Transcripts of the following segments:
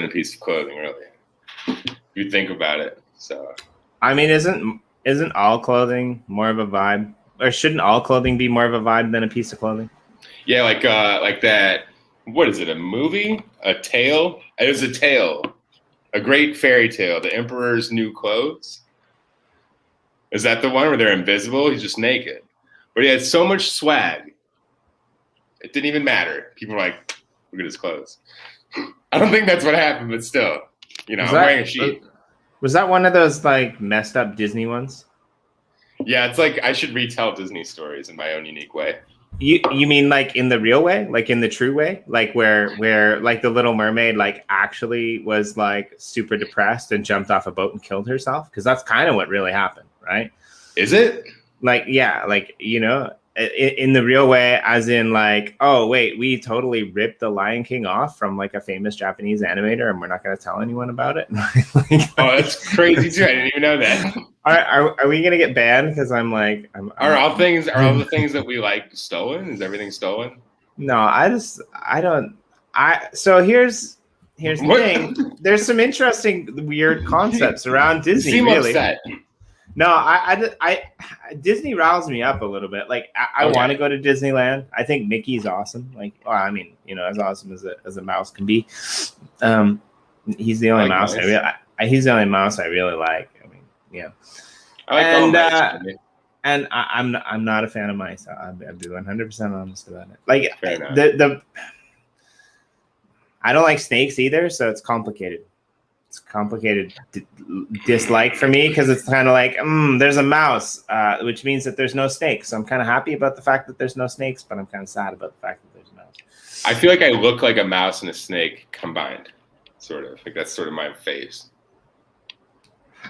than a piece of clothing, really. If you think about it. So, I mean, isn't all clothing more of a vibe, or shouldn't all clothing be more of a vibe than a piece of clothing? Yeah, like that. What is it? A movie? A tale? It was a tale. A great fairy tale. The Emperor's New Clothes. Is that the one where they're invisible? He's just naked. But he had so much swag. It didn't even matter. People were like, look at his clothes. I don't think that's what happened, but still. I'm wearing a sheet. Was that one of those like messed up Disney ones? Yeah, it's like I should retell Disney stories in my own unique way. You mean like in the real way, like in the true way, like where like the Little Mermaid like actually was like super depressed and jumped off a boat and killed herself? Because that's kind of what really happened, right? Is it? Like, yeah, like, in the real way, as in like, oh wait, we totally ripped the Lion King off from like a famous Japanese animator, and we're not going to tell anyone about it. Oh, that's crazy too. I didn't even know that. Are we gonna get banned? Because are all the things that we like stolen? Is everything stolen? No, so here's the thing. There's some interesting weird concepts around Disney. You seem really upset. No, I Disney riles me up a little bit. Like I want to go to Disneyland. I think Mickey's awesome. Like, I mean, as awesome as a mouse can be. He's the only mouse he's the only mouse I really like. I mean, yeah. I like and I'm not a fan of mice. I'll be 100% honest about it. Like I don't like snakes either, so it's complicated. It's complicated dislike for me because it's kind of like there's a mouse, which means that there's no snakes. So I'm kind of happy about the fact that there's no snakes, but I'm kind of sad about the fact that there's a mouse. I feel like I look like a mouse and a snake combined, sort of. Like that's sort of my face.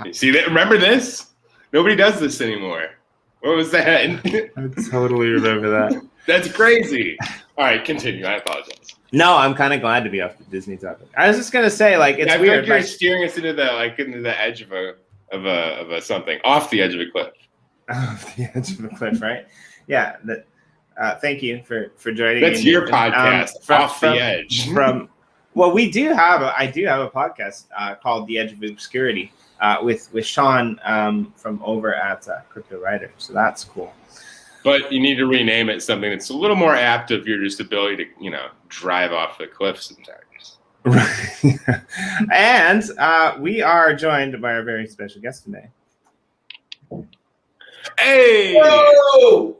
You see that? Remember this? Nobody does this anymore. What was that? I totally remember that. That's crazy. All right, continue. I apologize. No, I'm kind of glad to be off the Disney topic. I was just gonna say, like, it's weird. Like you're steering us into the edge of a something, off the edge of a cliff. Off the edge of a cliff, right? Yeah. Thank you for joining. That's your podcast, Off the Edge. Well, I do have a podcast called The Edge of Obscurity with Sean from over at Crypto Writer. So that's cool. But you need to rename it something that's a little more apt of your just ability to, drive off the cliff sometimes. Right. And we are joined by our very special guest today. Hey! Whoa!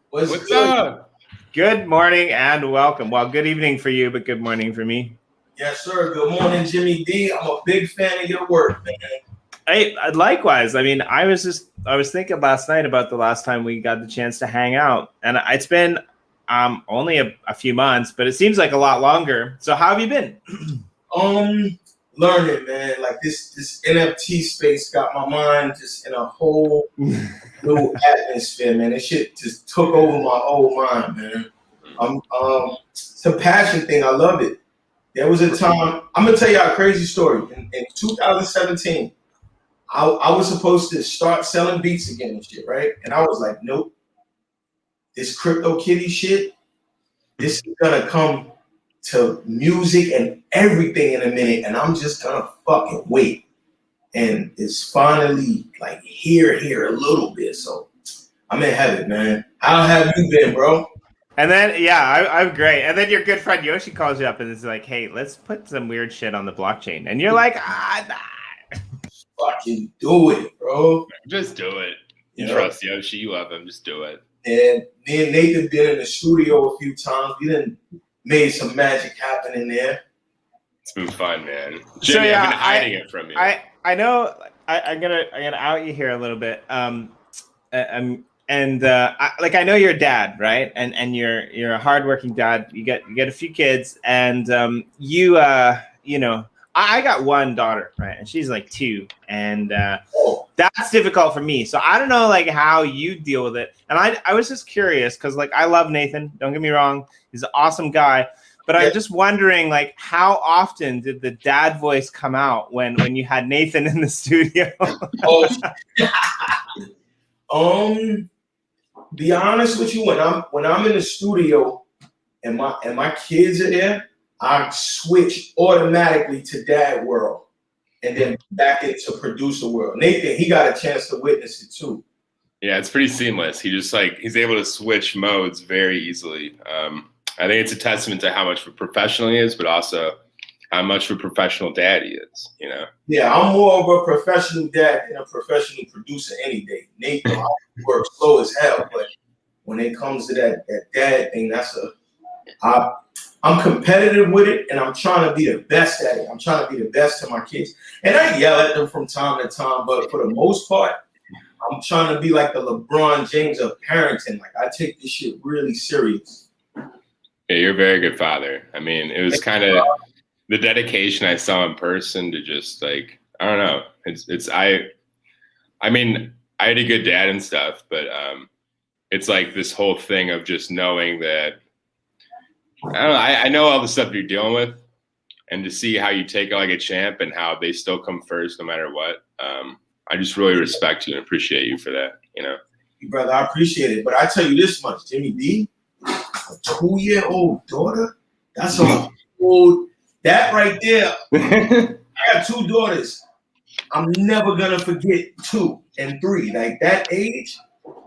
What's up? Good morning and welcome. Well, good evening for you, but good morning for me. Yes, sir. Good morning, Jimmy D. I'm a big fan of your work, man. Hey, likewise. I mean, I was thinking last night about the last time we got the chance to hang out, and it's been only a few months, but it seems like a lot longer. So how have you been? Learning, man. Like this NFT space got my mind just in a whole new atmosphere, man. This shit just took over my whole mind, man. It's a passion thing. I love it. There was a time. I'm gonna tell you a crazy story. In 2017. I was supposed to start selling beats again and shit, right? And I was like, nope. This crypto kitty shit, this is gonna come to music and everything in a minute, and I'm just gonna fucking wait. And it's finally like here a little bit. So I'm in heaven, man. How have you been, bro? And then, I'm great. And then your good friend Yoshi calls you up and is like, hey, let's put some weird shit on the blockchain. And you're like, nah. Fucking do it, bro. Just do it. You trust Yoshi. You love him. Just do it. And me and Nathan been in the studio a few times. We done made some magic happen in there. It's been fun, man. Jimmy, I've been hiding it from you. I know. I'm gonna out you here a little bit. I know you're a dad, right? And you're a hardworking dad. You get a few kids, and I got one daughter, right? And she's like 2. And that's difficult for me. So I don't know like how you deal with it. And I was just curious because like I love Nathan. Don't get me wrong. He's an awesome guy. But I'm just wondering like how often did the dad voice come out when you had Nathan in the studio? Be honest with you, when I'm in the studio and my kids are there, I switch automatically to dad world and then back into producer world. Nathan, he got a chance to witness it too. Yeah, it's pretty seamless. He's able to switch modes very easily. I think it's a testament to how much of a professional he is, but also how much of a professional dad he is, you know? Yeah, I'm more of a professional dad than a professional producer any day. Nathan, I work slow as hell, but when it comes to that dad thing, I'm competitive with it, and I'm trying to be the best at it. I'm trying to be the best to my kids. And I yell at them from time to time, but for the most part, I'm trying to be like the LeBron James of parenting. Like, I take this shit really serious. Yeah, you're a very good father. I mean, it was kind of the dedication I saw in person to just like, I don't know. I mean, I had a good dad and stuff, but it's like this whole thing of just knowing that, I don't know, I know all the stuff you're dealing with, and to see how you take it like a champ and how they still come first no matter what. I just really respect you and appreciate you for that, you know? Brother, I appreciate it. But I tell you this much, Jimmy D, a 2-year-old daughter, that's a old, that right there. I got 2 daughters. I'm never going to forget 2 and 3. Like, that age,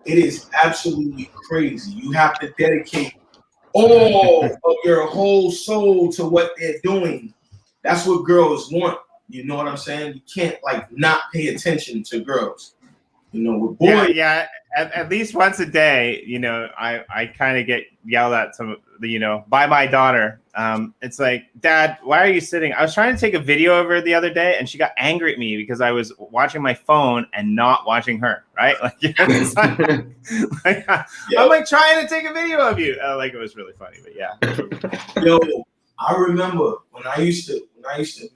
it is absolutely crazy. You have to dedicate all of your whole soul to what they're doing. That's what girls want. You know what I'm saying? You can't like not pay attention to girls. You know, with boys. Yeah. At least once a day, you know, I kind of get yelled at by my daughter. It's like, Dad, why are you sitting? I was trying to take a video of her the other day, and she got angry at me because I was watching my phone and not watching her. Right? Like, I'm like trying to take a video of you. Like, it was really funny, but yeah. Yo, I remember when I used to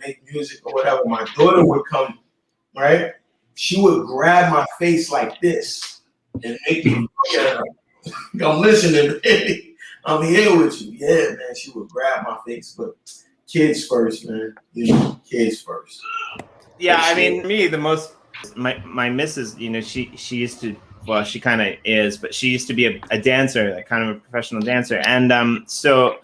make music or whatever, my daughter would come, right? She would grab my face like this and make me look at her. I'm listening, baby. I'm here with you. Yeah, man. She would grab my face, but kids first, man. You know, kids first. Yeah, I mean, me, my missus, you know, she used to, well, she kind of is, but she used to be a dancer, like kind of a professional dancer. And so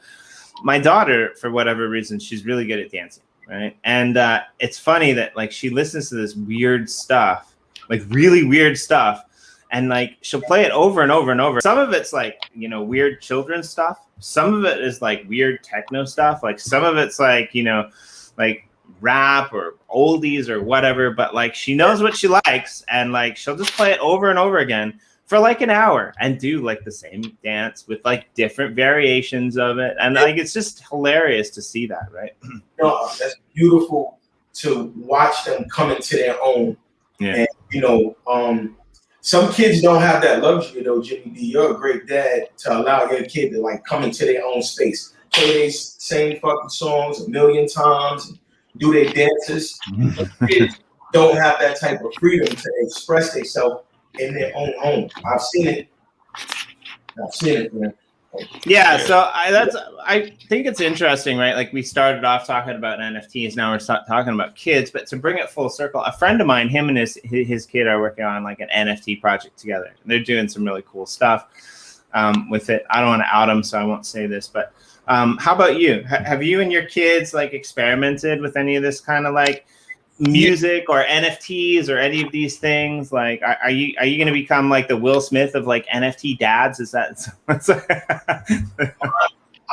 my daughter, for whatever reason, she's really good at dancing, right? And it's funny that like she listens to this weird stuff, like really weird stuff, and like she'll play it over and over and over. Some of it's like, you know, weird children's stuff. Some of it is like weird techno stuff. Like some of it's like, you know, like rap or oldies or whatever. But like she knows what she likes, and like she'll just play it over and over again for like an hour and do like the same dance with like different variations of it. And like, it's just hilarious to see that, right? No, that's beautiful to watch them come into their own. Yeah. And, you know, some kids don't have that luxury though, Jimmy D. You're a great dad to allow your kid to like come into their own space, play their same fucking songs 1,000,000 times, and do their dances. Kids don't have that type of freedom to express themselves in their own home. I've seen it, man. Yeah, so I think it's interesting, right? Like we started off talking about NFTs, now we're talking about kids, but to bring it full circle, a friend of mine, him and his kid are working on like an NFT project together. They're doing some really cool stuff with it. I don't want to out them, so I won't say this, but how about you? Have you and your kids like experimented with any of this kind of like music or NFTs or any of these things? Like, are you going to become like the Will Smith of like NFT dads? Is that?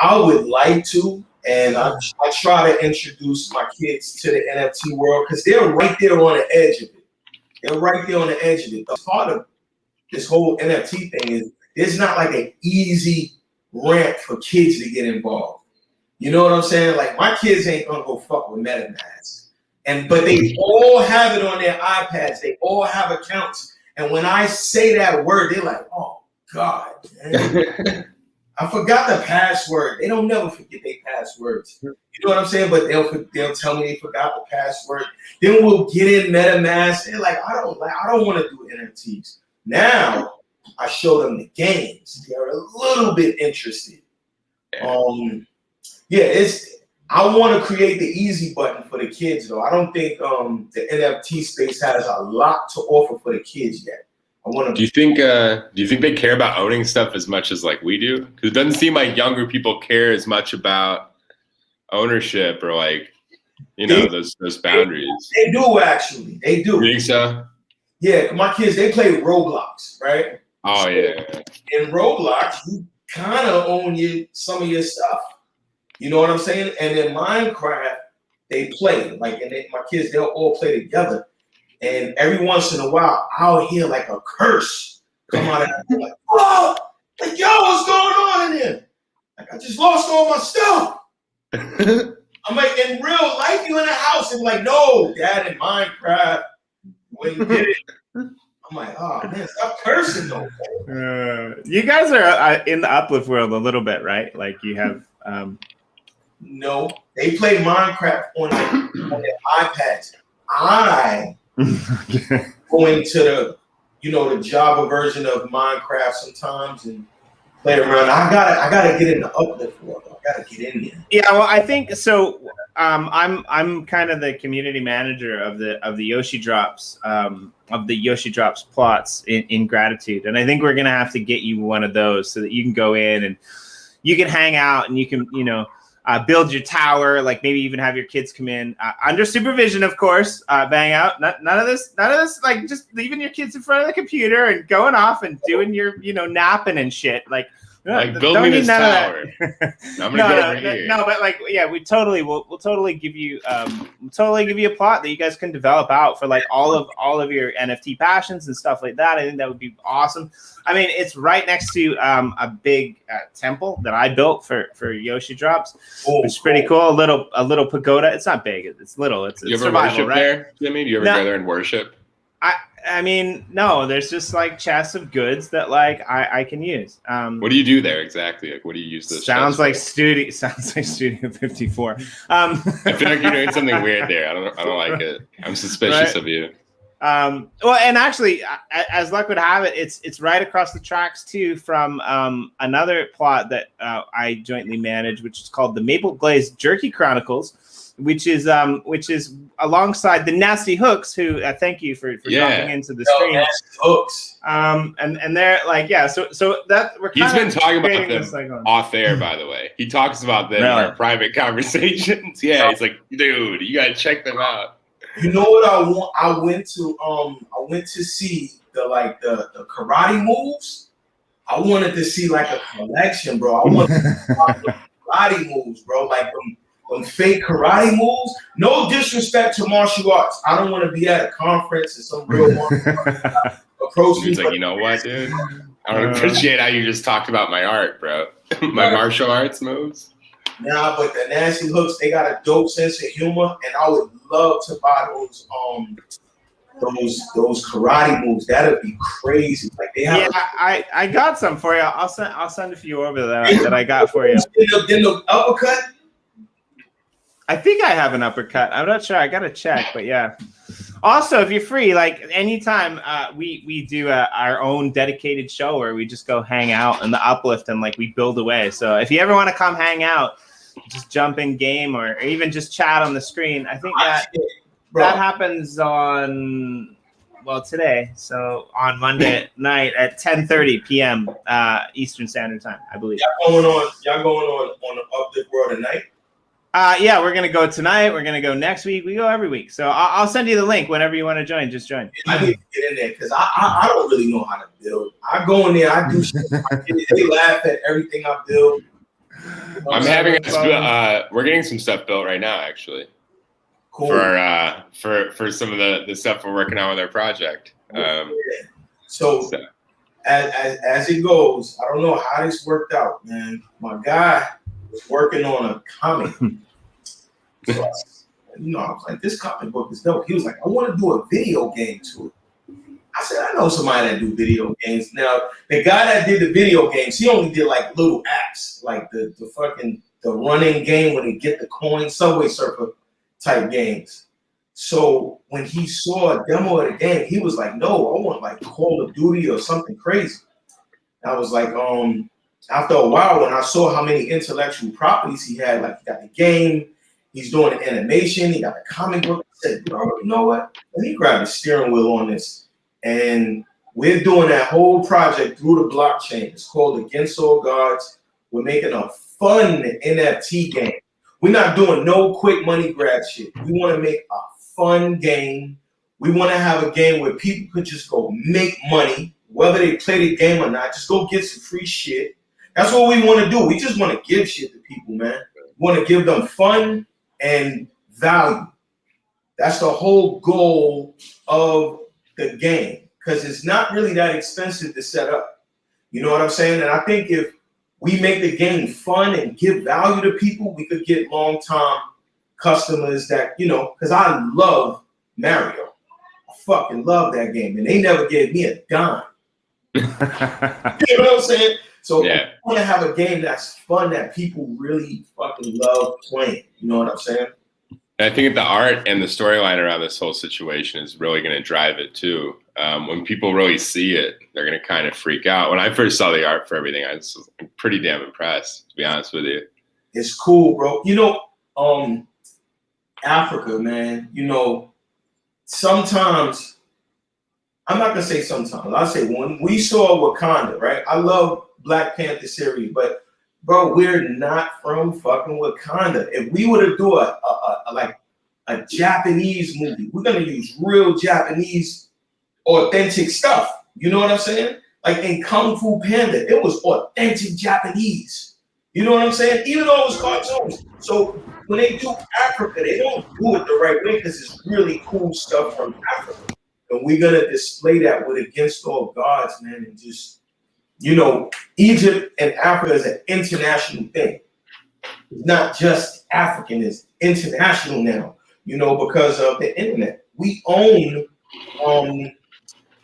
I would like to, and I try to introduce my kids to the NFT world because they're right there on the edge of it. They're right there on the edge of it. The part of this whole NFT thing is there's not like an easy ramp for kids to get involved. You know what I'm saying? Like my kids ain't gonna go fuck with MetaMask. But they all have it on their iPads. They all have accounts. And when I say that word, they're like, oh, God, man. I forgot the password. They don't never forget their passwords. You know what I'm saying? But they'll tell me they forgot the password. Then we'll get in MetaMask. They're like, I don't want to do NFTs. Now I show them the games. They're a little bit interested. I want to create the easy button for the kids, though. I don't think the NFT space has a lot to offer for the kids yet. Do you think they care about owning stuff as much as like we do? Because it doesn't seem like younger people care as much about ownership or like, you know, those boundaries. They do actually. They do. You think so? Yeah, my kids, they play Roblox, right? Oh yeah. In Roblox, you kind of own some of your stuff. You know what I'm saying? And in Minecraft, they play like, and my kids, they'll all play together. And every once in a while, I'll hear like a curse come out of that. Like, oh, like, yo, what's going on in here? Like, I just lost all my stuff. I'm like, in real life, you in the house, and like, no, Dad, in Minecraft, when you did it. I'm like, oh man, stop cursing though. You guys are in the Uplift world a little bit, right? Like you have. No, they play Minecraft on their iPads. I go into the, you know, the Java version of Minecraft sometimes and play around. I gotta get in the Uplift world. I gotta get in there. Yeah, well, I think so. I'm kind of the community manager of the YoshiDrops YoshiDrops plots in gratitude, and I think we're gonna have to get you one of those so that you can go in and you can hang out and you can, you know, build your tower, like maybe even have your kids come in under supervision, of course. BangOut. None of this, like just leaving your kids in front of the computer and going off and doing your, you know, napping and shit. Like build me this tower. I'm gonna go over here. No, but like, yeah, we'll totally give you a plot that you guys can develop out for like all of your NFT passions and stuff like that. I think that would be awesome. I mean, it's right next to a big temple that I built for YoshiDrops, which is pretty cool. A little pagoda. It's not big. It's little. It's you ever survival, worship right? there, Jimmy? Do you ever go there and worship? I mean, no. There's just like chests of goods that like I can use. What do you do there exactly? Like, what do you use this? Sounds like Studio 54. I feel like you're doing something weird there. I don't like it. I'm suspicious of you. Well, and actually, as luck would have it, it's right across the tracks too from another plot that I jointly manage, which is called the Maple Glazed Jerky Chronicles, which is alongside the Nasty Hooks, who thank you for dropping into the stream. Nasty Hooks. And they're like, yeah, so that we're he's been talking about them like off air, by the way. He talks about them in our private conversations. Yeah, he's like, dude, you gotta check them out. You know what I want? I went to see the karate moves. I wanted to see like a collection, bro. I wanted to see the karate moves, bro. Like them fake karate moves. No disrespect to martial arts. I don't want to be at a conference and some real martial arts approach me. He's like, you know what, dude? I don't appreciate how you just talked about my art, bro. My martial arts moves. Nah, but the Nasty Hooks, they got a dope sense of humor, and I would love to buy those karate moves. That'd be crazy. Like they have. Yeah, I got some for you. I'll send a few over that I got for you. Then the uppercut. I think I have an uppercut. I'm not sure. I gotta check, but yeah. Also, if you're free, like anytime, we do our own dedicated show where we just go hang out in the Uplift and like we build away. So if you ever want to come hang out, just jump in game or even just chat on the screen. I think that happens on today. So on Monday night at 10:30 p.m. Eastern Standard Time, I believe. Y'all going on the Uplift World tonight? Yeah, we're gonna go tonight. We're gonna go next week. We go every week. So I'll send you the link whenever you want to join. Just join. I need to get in there because I don't really know how to build. I go in there, I do shit. They laugh at everything I build. I'm having we're getting some stuff built right now, actually. Cool. For some of the stuff we're working on with our project. So as it goes, I don't know how this worked out, man. My guy was working on a comic. So I was like, this comic book is dope. He was like, I want to do a video game to it. I said, I know somebody that do video games. Now, the guy that did the video games, he only did like little apps, like the running game when they get the coin, Subway Surfer type games. So when he saw a demo of the game, he was like, no, I want like Call of Duty or something crazy. I was like, after a while, when I saw how many intellectual properties he had, like he got the game, he's doing an animation, he got a comic book, I said, bro, you know what? Let me grab the steering wheel on this. And we're doing that whole project through the blockchain. It's called Against All Gods. We're making a fun NFT game. We're not doing no quick money grab shit. We want to make a fun game. We want to have a game where people could just go make money, whether they play the game or not. Just go get some free shit. That's what we want to do. We just want to give shit to people, man. We want to give them fun and value. That's the whole goal of the game, because it's not really that expensive to set up. You know what I'm saying? And I think if we make the game fun and give value to people, we could get long-time customers that, you know, because I love Mario. I fucking love that game. And they never gave me a dime. You know what I'm saying? So I want to have a game that's fun, that people really fucking love playing. You know what I'm saying? I think the art and the storyline around this whole situation is really going to drive it too. When people really see it, they're going to kind of freak out. When I first saw the art for everything, I was pretty damn impressed, to be honest with you. It's cool, bro. You know, Africa, man, you know, sometimes, I'm not going to say sometimes, I'll say when we saw Wakanda, right? I love Black Panther series, but bro, we're not from fucking Wakanda. If we were to do a Japanese movie, we're gonna use real Japanese, authentic stuff. You know what I'm saying? Like in Kung Fu Panda, it was authentic Japanese. You know what I'm saying? Even though it was cartoons. So when they do Africa, they don't do it the right way because it's really cool stuff from Africa. And we're gonna display that with Against All Gods, man, and just, you know, Egypt and Africa is an international thing. It's not just African, it's international now, you know, because of the internet. We own,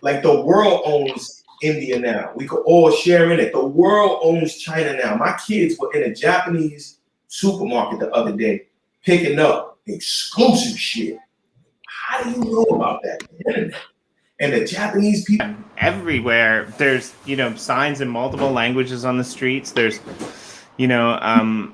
like the world owns India now. We could all share in it. The world owns China now. My kids were in a Japanese supermarket the other day picking up exclusive shit. How do you know about that? The internet. And the Japanese people everywhere. There's, you know, signs in multiple languages on the streets. There's, you know,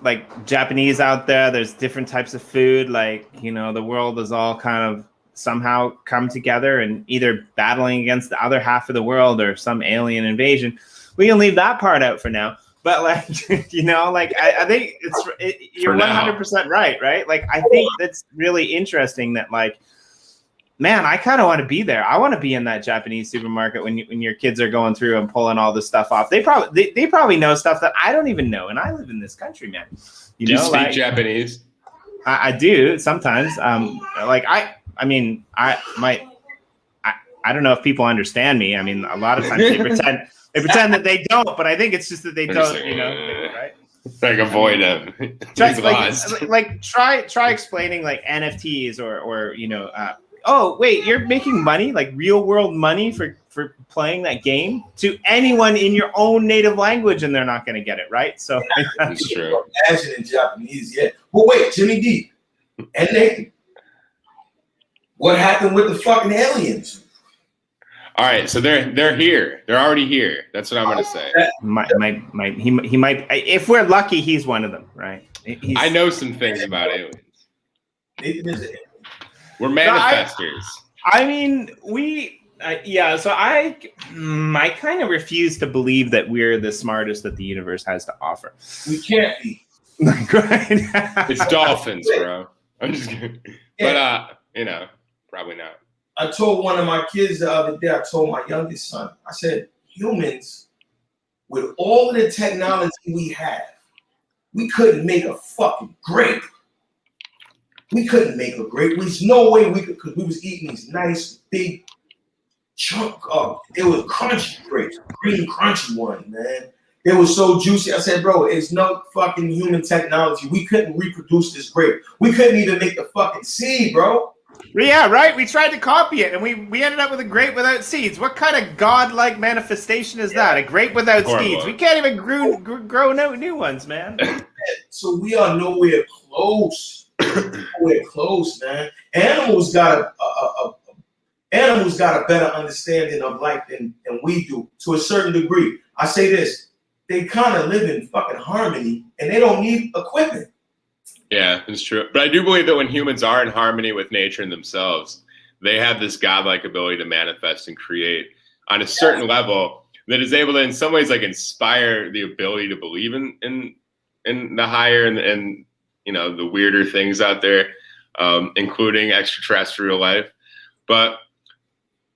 like Japanese out there. There's different types of food. Like, you know, the world is all kind of somehow come together and either battling against the other half of the world or some alien invasion. We can leave that part out for now. But like, you know, like I think you're 100% right? Like, I think that's really interesting that, like, man, I kind of want to be there. I want to be in that Japanese supermarket when your kids are going through and pulling all this stuff off. They probably know stuff that I don't even know, and I live in this country, man. Do you speak Japanese? I do sometimes. Like I don't know if people understand me. I mean, a lot of times they pretend that they don't, but I think it's just that they don't. You know, right? Like avoid them. Try explaining like NFTs or you know. Oh, wait, you're making money, like real world money for playing that game to anyone in your own native language, and they're not going to get it, right? So that's true. Imagine in Japanese, yeah. But wait, Jimmy D and Nathan, what happened with the fucking aliens? All right, so they're here. They're already here. That's what I'm going to say. He might. If we're lucky, he's one of them, right? I know some things about aliens. Nathan is it. We're manifestors. I mean, so I kind of refuse to believe that we're the smartest that the universe has to offer. We can't be. Right? It's dolphins, bro. I'm just kidding. Yeah. But, you know, probably not. I told one of my kids the other day, I told my youngest son, I said, humans, with all of the technology we have, we couldn't make a fucking grape. We couldn't make a grape. There's no way we could, because we was eating these nice big chunk of, it was crunchy grapes, green crunchy one, man. It was so juicy. I said, bro, it's no fucking human technology. We couldn't reproduce this grape. We couldn't even make the fucking seed, bro. Yeah, right. We tried to copy it, and we ended up with a grape without seeds. What kind of godlike manifestation is that? A grape without seeds. We can't even grow new ones, man. So we are nowhere close. Nowhere close, man. Animals got a better understanding of life than we do, to a certain degree. I say this: they kind of live in fucking harmony, and they don't need equipment. Yeah, it's true. But I do believe that when humans are in harmony with nature and themselves, they have this godlike ability to manifest and create on a certain level that is able to, in some ways, like inspire the ability to believe in the higher and the weirder things out there, including extraterrestrial life. But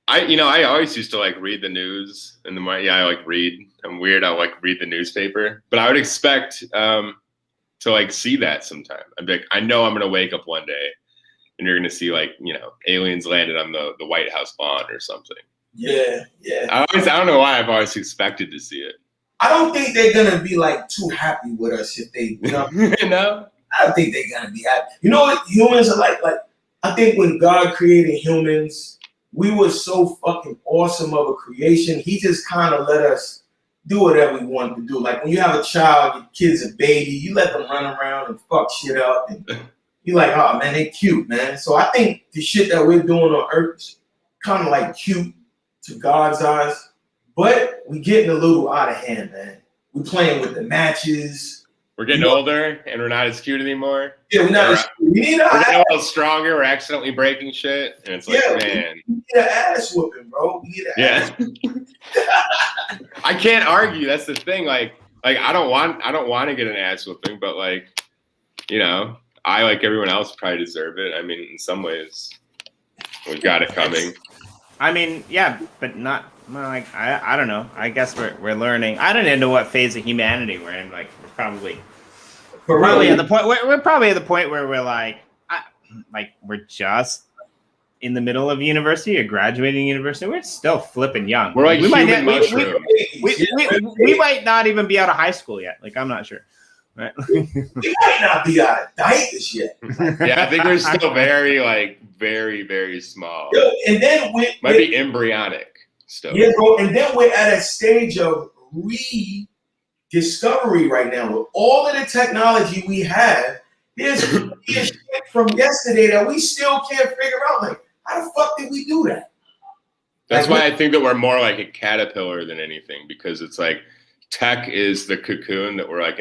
I always used to like read the news in the morning. Yeah, I like read. I'm weird. I like read the newspaper, but I would expect to like see that sometime. I'd be like, I know I'm gonna wake up one day and you're gonna see like aliens landed on the White House lawn or something. Yeah. I don't know why I've always expected to see it. I don't think they're gonna be like too happy with us if they. No. I don't think they're gonna be happy. You know what humans are like? Like I think when God created humans, we were so fucking awesome of a creation. He just kind of let us do whatever we wanted to do. Like when you have a child, your kid's a baby, you let them run around and fuck shit up. And you're like, oh man, they cute, man. So I think the shit that we're doing on Earth is kind of like cute to God's eyes. But we getting a little out of hand, man. We playing with the matches. We're getting older and we're not as cute anymore. Yeah, we're not as cute. We need we're getting a little stronger. We're accidentally breaking shit. And it's like, man. We need an ass whooping, bro. We need an ass whooping. I can't argue. That's the thing. Like I don't want to get an ass whooping, but like, I like everyone else probably deserve it. I mean, in some ways, we've got it coming. I mean, yeah, but not like I don't know. I guess we're learning. I don't even know what phase of humanity we're in. Like we're probably at the point. We're probably at the point where we're like we're just in the middle of university or graduating university. We're still flipping young. We're like we might not even be out of high school yet. Like I'm not sure. Right? We might not be out of diapers yet. Yeah, I think we're still very, very small. Yo, and then might be embryonic still. Yeah, bro. And then we're at a stage of rediscovery right now. With all of the technology we have, there's shit from yesterday that we still can't figure out. Like, how the fuck did we do that? That's why I think that we're more like a caterpillar than anything, because it's like tech is the cocoon that we're like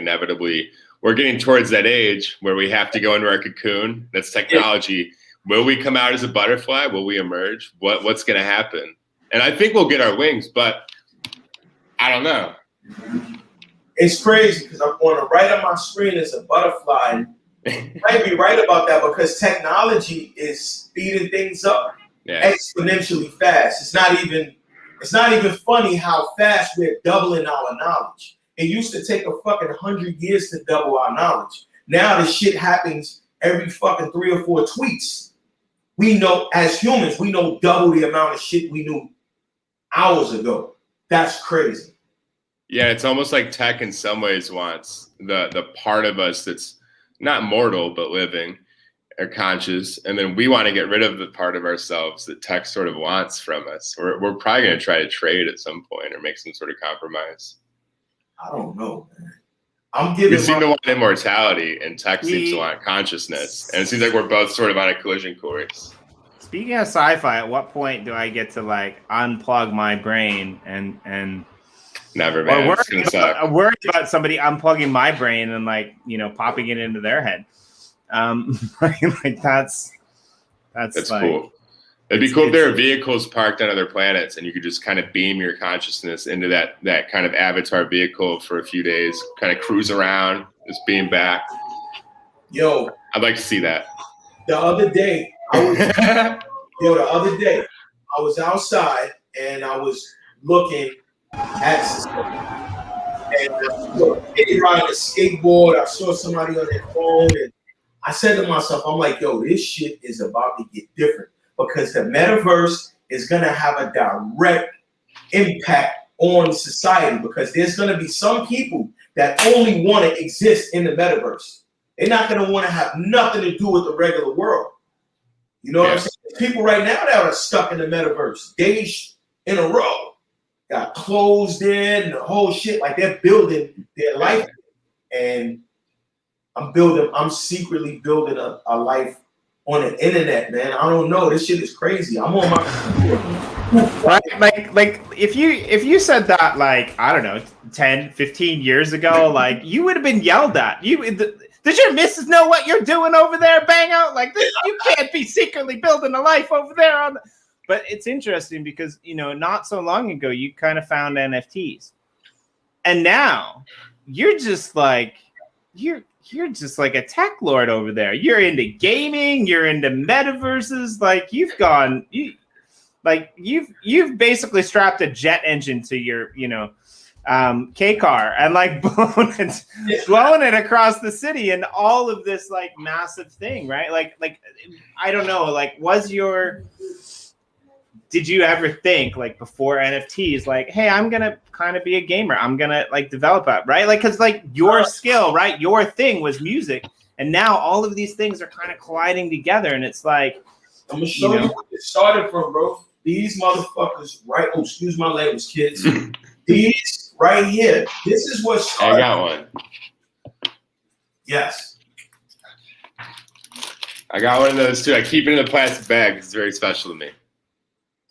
we're getting towards that age where we have to go into our cocoon. That's technology. Will we come out as a butterfly? Will we emerge? What's going to happen? And I think we'll get our wings, but I don't know. It's crazy because I'm on the right of my screen is a butterfly. You might be right about that because technology is speeding things up exponentially fast. It's not even funny how fast we're doubling our knowledge. It used to take a fucking 100 years to double our knowledge. Now this shit happens every fucking 3 or 4 tweets. We know, as humans, we know double the amount of shit we knew hours ago. That's crazy. Yeah, it's almost like tech in some ways wants the part of us that's not mortal but living or conscious, and then we want to get rid of the part of ourselves that tech sort of wants from us. We're probably going to try to trade at some point or make some sort of compromise. I don't know, man. I'm giving. You seem to want immortality, and tech seems to want consciousness, and it seems like we're both sort of on a collision course. Speaking of sci-fi, at what point do I get to like unplug my brain and never, man. It's gonna suck. I'm worried about somebody unplugging my brain and popping it into their head. That's like, cool. It'd be cool if there are vehicles parked on other planets and you could just kind of beam your consciousness into that kind of avatar vehicle for a few days, kind of cruise around, just beam back. Yo, I'd like to see that. The other day, I was outside and I was looking at and I saw a kid riding a skateboard. I saw somebody on their phone, and I said to myself, I'm like, yo, this shit is about to get different because the metaverse is gonna have a direct impact on society because there's gonna be some people that only want to exist in the metaverse. They're not gonna want to have nothing to do with the regular world. You know what I'm saying? There's people right now that are stuck in the metaverse days in a row. Got closed in, the whole shit. Like they're building their life. And I'm secretly building a life on the internet, man. I don't know. This shit is crazy. I'm on my right? Like if you said that I don't know, 10, 15 years ago, you would have been yelled at. Does your missus know what you're doing over there, BangOut? You can't be secretly building a life over there But it's interesting because, not so long ago, you kind of found NFTs. And now you're just you're you're just like a tech lord over there. You're into gaming. You're into metaverses. Like you've basically strapped a jet engine to your, K car and like blowing it across the city and all of this like massive thing, right? Like I don't know, like did you ever think like before NFTs, like, hey, I'm gonna kind of be a gamer, I'm gonna like develop it, right? Like, because like your skill, right, your thing was music, and now all of these things are kind of colliding together, and it's like, I'm gonna show you where it started from, bro. These motherfuckers, right? Oh, excuse my language, kids. These right here. This is what started. I got one. Yes. I got one of those too. I keep it in a plastic bag. It's very special to me.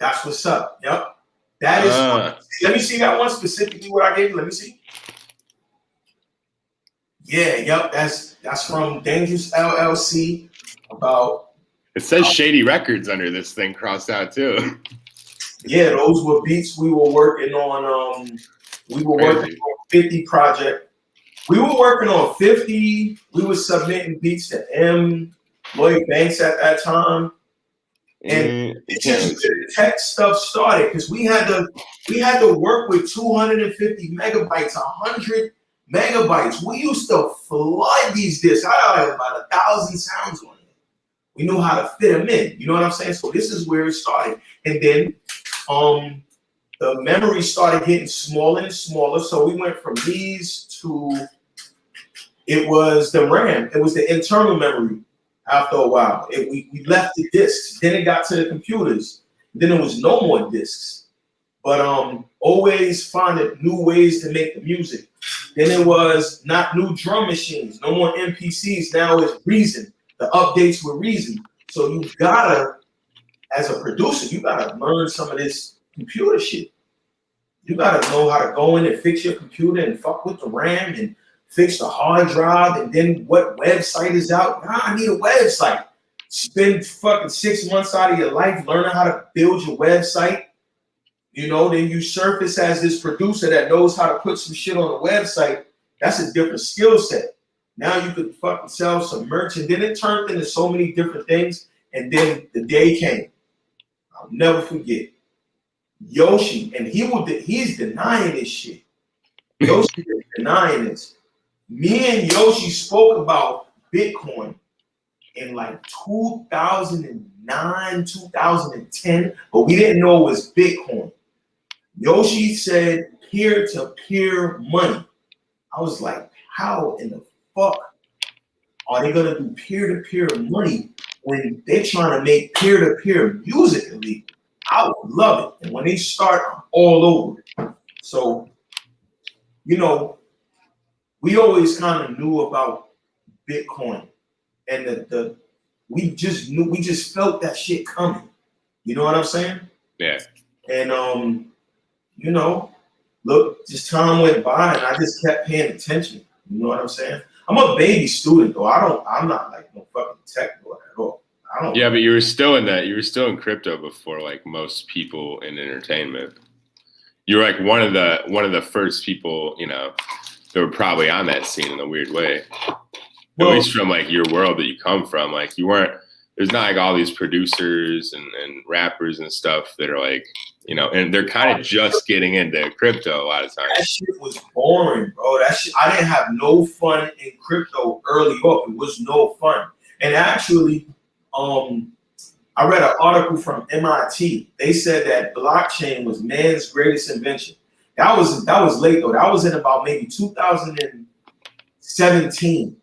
That's what's up. Yep. That is. Let me see that one specifically. What I gave you. Let me see. Yeah. Yep. That's from Dangerous LLC. About. It says Shady Records under this thing crossed out too. Yeah, those were beats we were working on. We were working on 50 project. We were working on 50. We were submitting beats to Lloyd Banks at that time. And it's just the tech stuff started because we had to work with 250 megabytes, 100 megabytes. We used to flood these discs. I had about 1,000 sounds on it. We knew how to fit them in. You know what I'm saying? So this is where it started. And then the memory started getting smaller and smaller. So we went from these to, it was the RAM. It was the internal memory after a while. We left the discs. Then it got to the computers. Then there was no more discs. But always finding new ways to make the music. Then it was not new drum machines. No more MPCs. Now it's Reason. The updates with Reason. So you gotta, as a producer, you gotta learn some of this computer shit. You gotta know how to go in and fix your computer and fuck with the RAM and fix the hard drive, and then what website is out. Nah, I need a website. Spend fucking 6 months out of your life learning how to build your website. Then you surface as this producer that knows how to put some shit on the website. That's a different skill set. Now you could fucking sell some merch, and then it turned into so many different things. And then the day came. I'll never forget. Yoshi, and he's denying this shit. Yoshi is denying this. Me and Yoshi spoke about Bitcoin in like 2009, 2010, but we didn't know it was Bitcoin. Yoshi said peer-to-peer money. I was like, how in the fuck are they gonna do peer-to-peer money when they're trying to make peer-to-peer music illegal? I would love it. And when they start, I'm all over it. So, we always kind of knew about Bitcoin, and we just felt that shit coming. You know what I'm saying? Yeah. And look, just time went by, and I just kept paying attention. You know what I'm saying? I'm a baby student though. I'm not like no fucking tech boy at all. Yeah, but you were still in crypto before like most people in entertainment. You were like one of the first people, that were probably on that scene in a weird way. At least from like your world that you come from. Like you weren't, there's not like all these producers and rappers and stuff that are like, and they're kind of just getting into crypto a lot of times. That shit was boring, bro. That shit, I didn't have no fun in crypto early up. It was no fun. And actually, I read an article from MIT. They said that blockchain was man's greatest invention. That was late though. That was in about maybe 2017.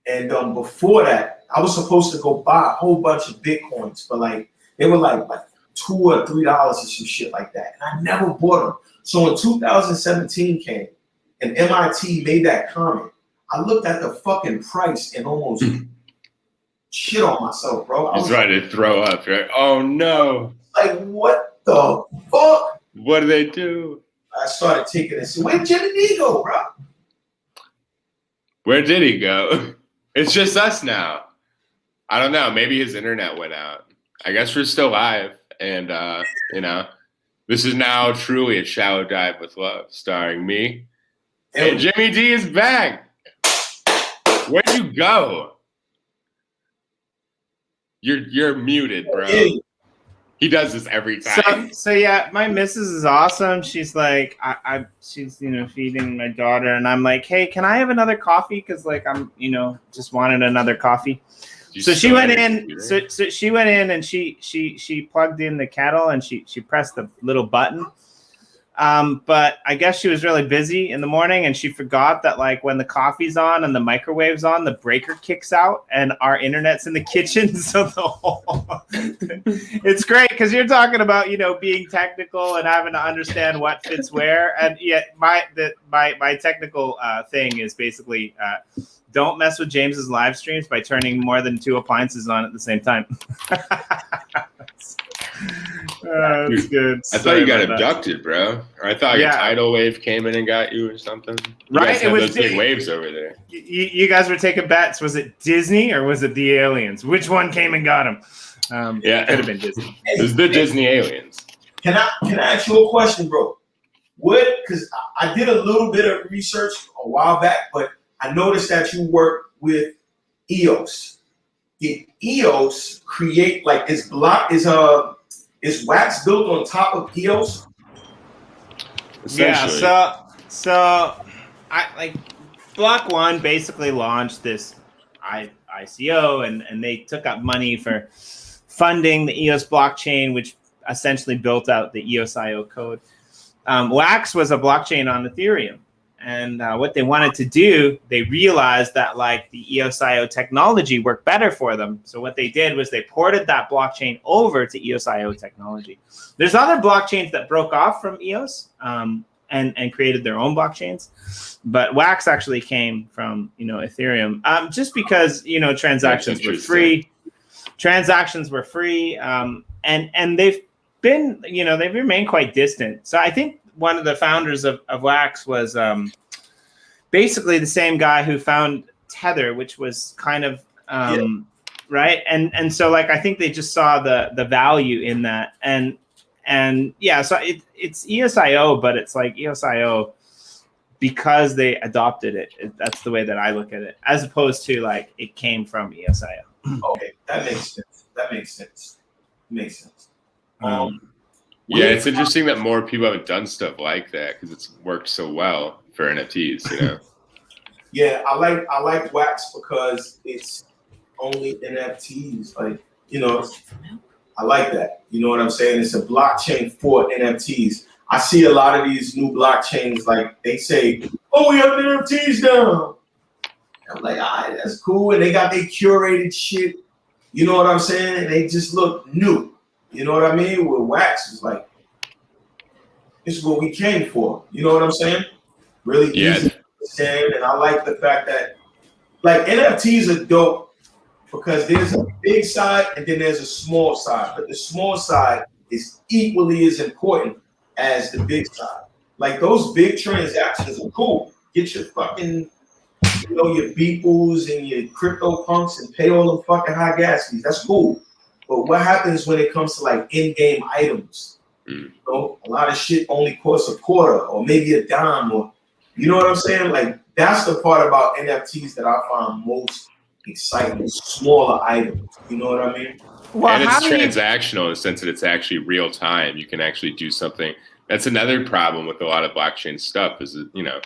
And before that, I was supposed to go buy a whole bunch of Bitcoins for like, they were like $2 or $3 or some shit like that. And I never bought them. So in 2017 came and MIT made that comment. I looked at the fucking price and almost shit on myself, bro. I was ready to throw up. You're like, oh no. Like, what the fuck? What do they do? I started taking it. So where'd Jimmy D go, bro? Where did he go? It's just us now. I don't know. Maybe his internet went out. I guess we're still live. And, this is now truly a Shallow Dive with Love, starring me. And Jimmy D is back. Where'd you go? You're muted, bro. He does this every time. So yeah, my missus is awesome. She's like, she's feeding my daughter, and I'm like, hey, can I have another coffee? Because like I'm just wanted another coffee. So she went in. So she went in and she plugged in the kettle and she pressed the little button. But I guess she was really busy in the morning and she forgot that like when the coffee's on and the microwave's on, the breaker kicks out and our internet's in the kitchen. So it's great because you're talking about being technical and having to understand what fits where. And yet my technical thing is basically don't mess with James's live streams by turning more than 2 appliances on at the same time. That's good. I thought you got abducted, bro. Or I thought a tidal wave came in and got you or something. Right? It was those big waves over there. You guys were taking bets. Was it Disney or was it the aliens? Which one came and got him? It could have been Disney. It was the Disney aliens. Can I ask you a question, bro? Because I did a little bit of research a while back, but I noticed that you work with EOS. Did EOS create is wax built on top of EOS? Yeah. So I Block One basically launched this ICO and they took up money for funding the EOS blockchain, which essentially built out the EOS.io code. Wax was a blockchain on Ethereum. And what they wanted to do, they realized that like the EOS.io technology worked better for them. So what they did was they ported that blockchain over to EOS.io technology. There's other blockchains that broke off from EOS and created their own blockchains. But Wax actually came from, Ethereum just because, transactions were free. Transactions were free. And they've been, they've remained quite distant. So I think one of the founders of Wax was basically the same guy who found Tether, which was kind of right. And so like I think they just saw the value in that. And so it's EOS.io, but it's like EOS.io because they adopted it. That's the way that I look at it, as opposed to like it came from EOS.io. Okay, that makes sense. Yeah, it's interesting that more people haven't done stuff like that because it's worked so well for NFTs, Yeah, I like Wax because it's only NFTs. Like, I like that. You know what I'm saying? It's a blockchain for NFTs. I see a lot of these new blockchains, like they say, oh, we have NFTs now. I'm like, all right, that's cool. And they got their curated shit. You know what I'm saying? And they just look new. You know what I mean? With Wax, it's like, this is what we came for. You know what I'm saying? Really easy to understand. And I like the fact that, like, NFTs are dope because there's a big side and then there's a small side. But the small side is equally as important as the big side. Like, those big transactions are cool. Get your fucking, your Beeples and your crypto punks and pay all them fucking high gas fees. That's cool. But what happens when it comes to like in-game items? A lot of shit only costs a quarter or maybe a dime, or you know what I'm saying? Like that's the part about NFTs that I find most exciting. Smaller items, you know what I mean? Well, and it's transactional in the sense that it's actually real time. You can actually do something. That's another problem with a lot of blockchain stuff. Is that,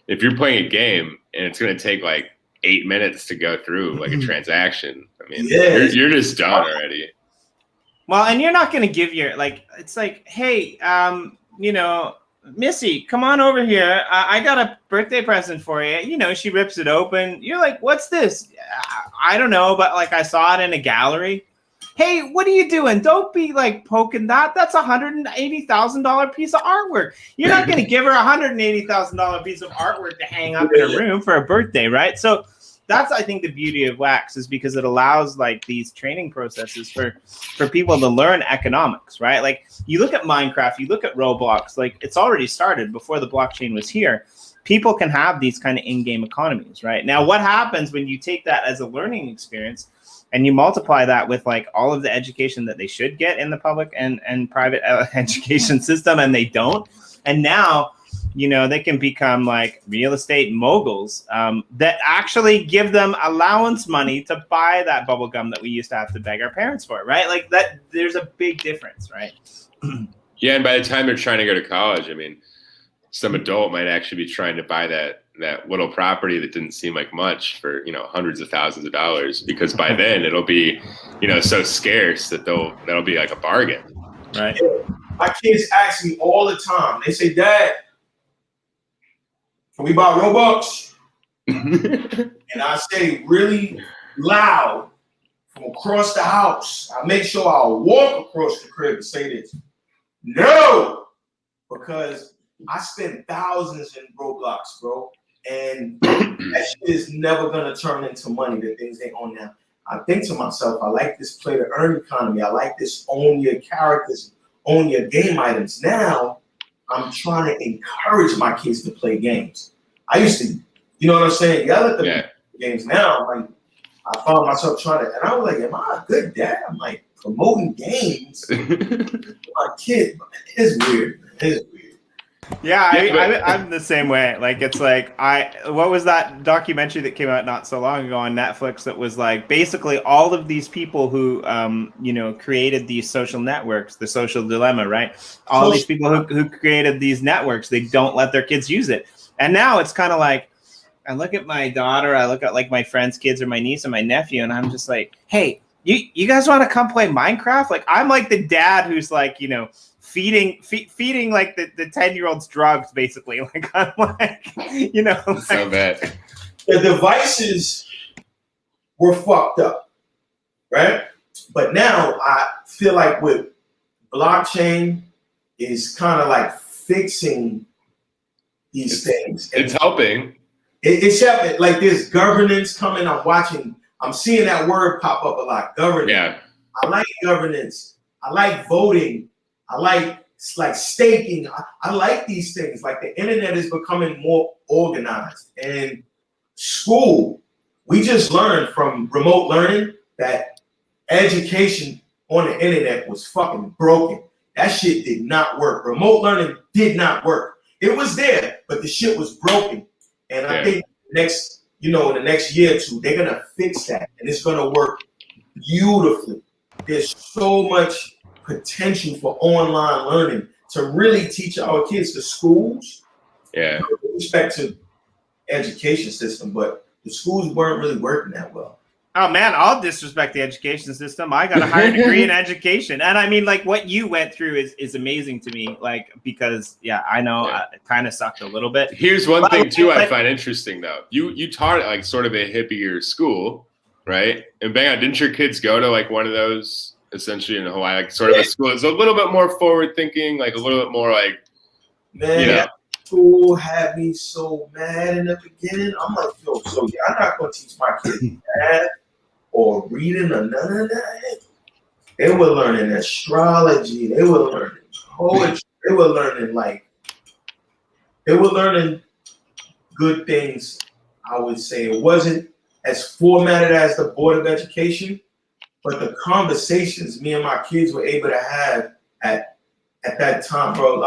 if you're playing a game and it's going to take like 8 minutes to go through like a transaction. I mean, you're just done already. Well, and you're not going to give it's like, hey, Missy, come on over here. I got a birthday present for you. She rips it open. You're like, what's this? I don't know, but like I saw it in a gallery. Hey, what are you doing? Don't be like poking that. That's $180,000 piece of artwork. You're not going to give her $180,000 piece of artwork to hang up in her room for a birthday, right? So that's, I think, the beauty of Wax is because it allows like these training processes for people to learn economics, right? Like you look at Minecraft, you look at Roblox, like it's already started before the blockchain was here. People can have these kind of in-game economies, right? Now, what happens when you take that as a learning experience and you multiply that with like all of the education that they should get in the public and private education system, and they don't. And now you know, they can become like real estate moguls that actually give them allowance money to buy that bubble gum that we used to have to beg our parents for, right? Like that, there's a big difference, right? Yeah, and by the time they're trying to go to college, I mean, some adult might actually be trying to buy that little property that didn't seem like much for, you know, hundreds of thousands of dollars, because by then it'll be, you know, so scarce that that'll be like a bargain. Right. My kids ask me all the time. They say, "Dad, can we buy Robux?" And I say really loud from across the house. I make sure I'll walk across the crib and say this. No, because I spend thousands in Roblox, bro. And that shit is never gonna turn into money. The things they own now. I think to myself, I like this play to earn economy. I like this own your characters, own your game items. Now I'm trying to encourage my kids to play games. I used to, you know what I'm saying, yell at them games. Now I'm like, I found myself trying to, and I was like, am I a good dad? I'm like promoting games. My kid, it's weird. It's weird. Yeah, I'm the same way. Like, it's like, what was that documentary that came out not so long ago on Netflix that was like basically all of these people who, you know, created these social networks, the social dilemma, right? All these people who created these networks, they don't let their kids use it. And now it's kind of like, I look at my daughter, I look at like my friends' kids or my niece and my nephew, and I'm just like, hey, you guys want to come play Minecraft? Like, I'm like the dad who's like, you know, feeding like the 10-year-olds drugs, basically. Like, I'm like, you know, like, so bad. The devices were fucked up, right? But now I feel like with blockchain is kind of like fixing these things. It's helping. It's helping. Like, there's governance coming. I'm seeing that word pop up a lot. Governance. Yeah. I like governance. I like voting. I like staking. I like these things. Like, the internet is becoming more organized. And school, we just learned from remote learning that education on the internet was fucking broken. That shit did not work. Remote learning did not work. It was there, but the shit was broken. And I think in the next year or two, they're gonna fix that, and it's gonna work beautifully. There's so much potential for online learning to really teach our kids. The schools, with respect to education system, but the schools weren't really working that well. Oh man, I'll disrespect the education system. I got a higher degree in education, and I mean, like, what you went through is amazing to me. Like, because I know it kind of sucked a little bit. Here's one thing too I find interesting though. You taught at like sort of a hippier school, right? And BangOut, didn't your kids go to like one of those essentially in Hawaii, like sort of a school? It's a little bit more forward thinking, like a little bit more like, you know. School had me so mad in the beginning. I'm like, yo, so I'm not gonna teach my kids math or reading or none of that. They were learning astrology. They were learning poetry. They were learning good things, I would say. It wasn't as formatted as the Board of Education, but the conversations me and my kids were able to have at that time, bro,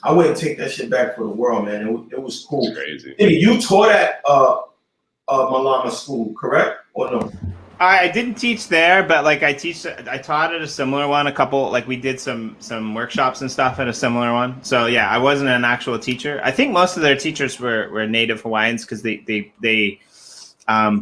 I wouldn't take that shit back for the world, man. It was cool. It's crazy. Hey, you taught at Malama School, correct? Or no? I didn't teach there, but like I taught at a similar one. A couple, like we did some workshops and stuff at a similar one. So yeah, I wasn't an actual teacher. I think most of their teachers were native Hawaiians because they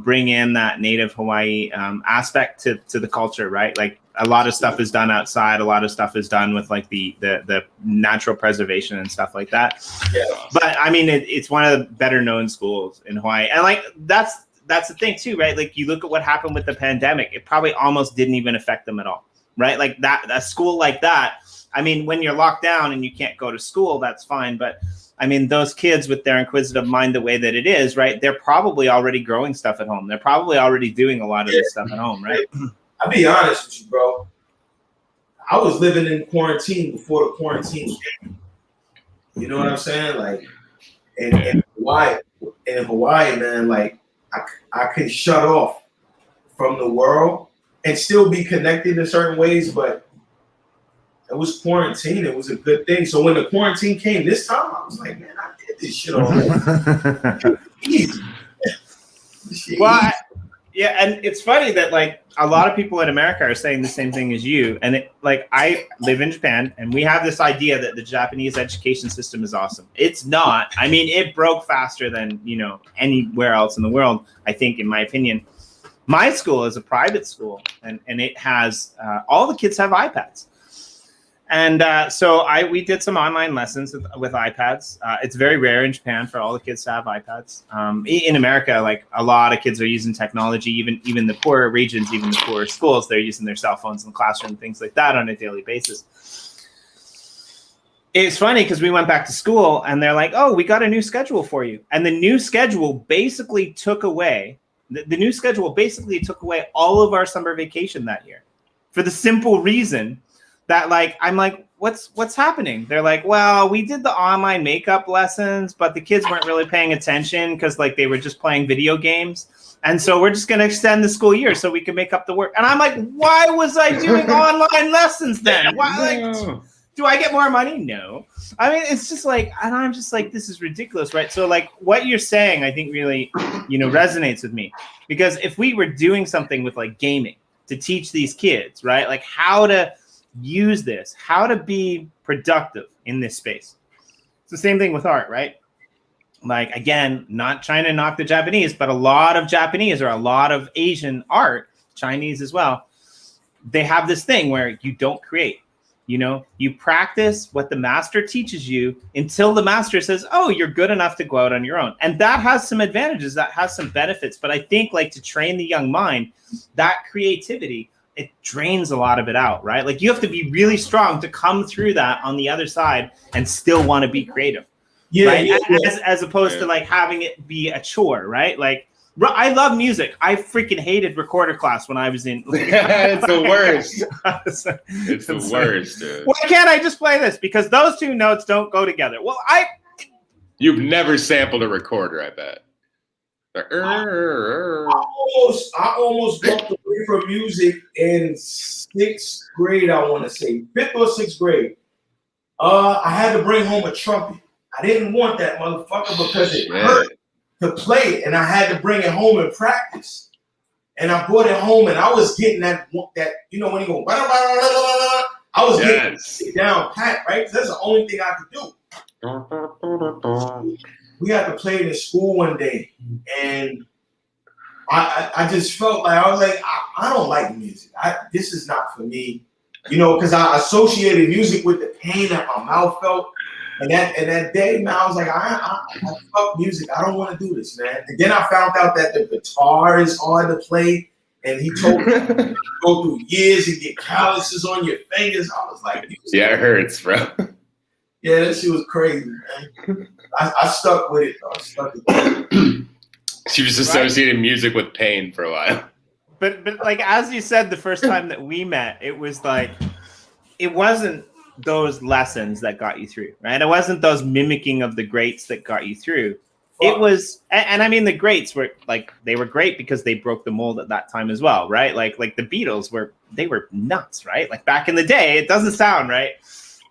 bring in that native Hawaii aspect to the culture, right? Like a lot of stuff is done outside. A lot of stuff is done with like the natural preservation and stuff like that. Yeah. But I mean, it's one of the better known schools in Hawaii, and like that's the thing too, right? Like you look at what happened with the pandemic, it probably almost didn't even affect them at all, right? Like a school like that. I mean, when you're locked down and you can't go to school, that's fine. But I mean, those kids with their inquisitive mind, the way that it is, right? They're probably already growing stuff at home. They're probably already doing a lot of this stuff at home, right? I'll be honest with you, bro. I was living in quarantine before the quarantine came. You know what I'm saying? Like, in Hawaii, man, like, I could shut off from the world and still be connected in certain ways, but it was quarantine. It was a good thing. So when the quarantine came this time, I was like, man, I did this shit already. Easy. Well, yeah, and it's funny that like a lot of people in America are saying the same thing as you. And it, like I live in Japan, and we have this idea that the Japanese education system is awesome. It's not. I mean, it broke faster than anywhere else in the world. I think, in my opinion, my school is a private school, and it has all the kids have iPads. And so we did some online lessons with iPads. It's very rare in Japan for all the kids to have iPads. In America, like a lot of kids are using technology, even the poorer regions, even the poorer schools, they're using their cell phones in the classroom, things like that on a daily basis. It's funny because we went back to school and they're like, oh, we got a new schedule for you. And the new schedule basically took away, all of our summer vacation that year for the simple reason that like, I'm like, what's happening? They're like, well, we did the online makeup lessons, but the kids weren't really paying attention because like they were just playing video games. And so we're just going to extend the school year so we can make up the work. And I'm like, why was I doing online lessons then? Why, like, do I get more money? No. I mean, it's just like, and I'm just like, this is ridiculous, right? So like what you're saying, I think really, resonates with me, because if we were doing something with like gaming to teach these kids, right? Like how to use this, how to be productive in this space. It's the same thing with art, right? Like, again, not trying to knock the Japanese, but a lot of Japanese or a lot of Asian art, Chinese as well, they have this thing where you don't create. You practice what the master teaches you until the master says, oh, you're good enough to go out on your own. And that has some advantages, that has some benefits. But I think like to train the young mind, that creativity, it drains a lot of it out, right? Like you have to be really strong to come through that on the other side and still want to be creative. Yeah, right? yeah. As opposed to like having it be a chore, right? Like I love music. I freaking hated recorder class when I was in. It's the worst. It's the worst, dude. Why can't I just play this? Because those two notes don't go together. Well, You've never sampled a recorder, I bet. I almost walked away from music in 6th grade, I want to say. 5th or 6th grade. I had to bring home a trumpet. I didn't want that motherfucker because it hurt to play it, and I had to bring it home and practice. And I brought it home, and I was getting that when you go, I was getting it down pat, right? That's the only thing I could do. We had to play it in school one day, and I just felt like I was like, I don't like music. This is not for me, because I associated music with the pain that my mouth felt. And that day, man, I was like, I fuck music. I don't want to do this, man. And then I found out that the guitar is hard to play, and he told me to go through years and get calluses on your fingers. I was like, yeah, it hurts, bro. Yeah, that shit was crazy, man. I stuck with it, though. I stuck with it. She was associating music with pain for a while. But like as you said the first time that we met, it was like it wasn't those lessons that got you through, right? It wasn't those mimicking of the greats that got you through. It was, and I mean the greats were like, they were great because they broke the mold at that time as well, right? Like the Beatles were nuts, right? Like back in the day, it doesn't sound right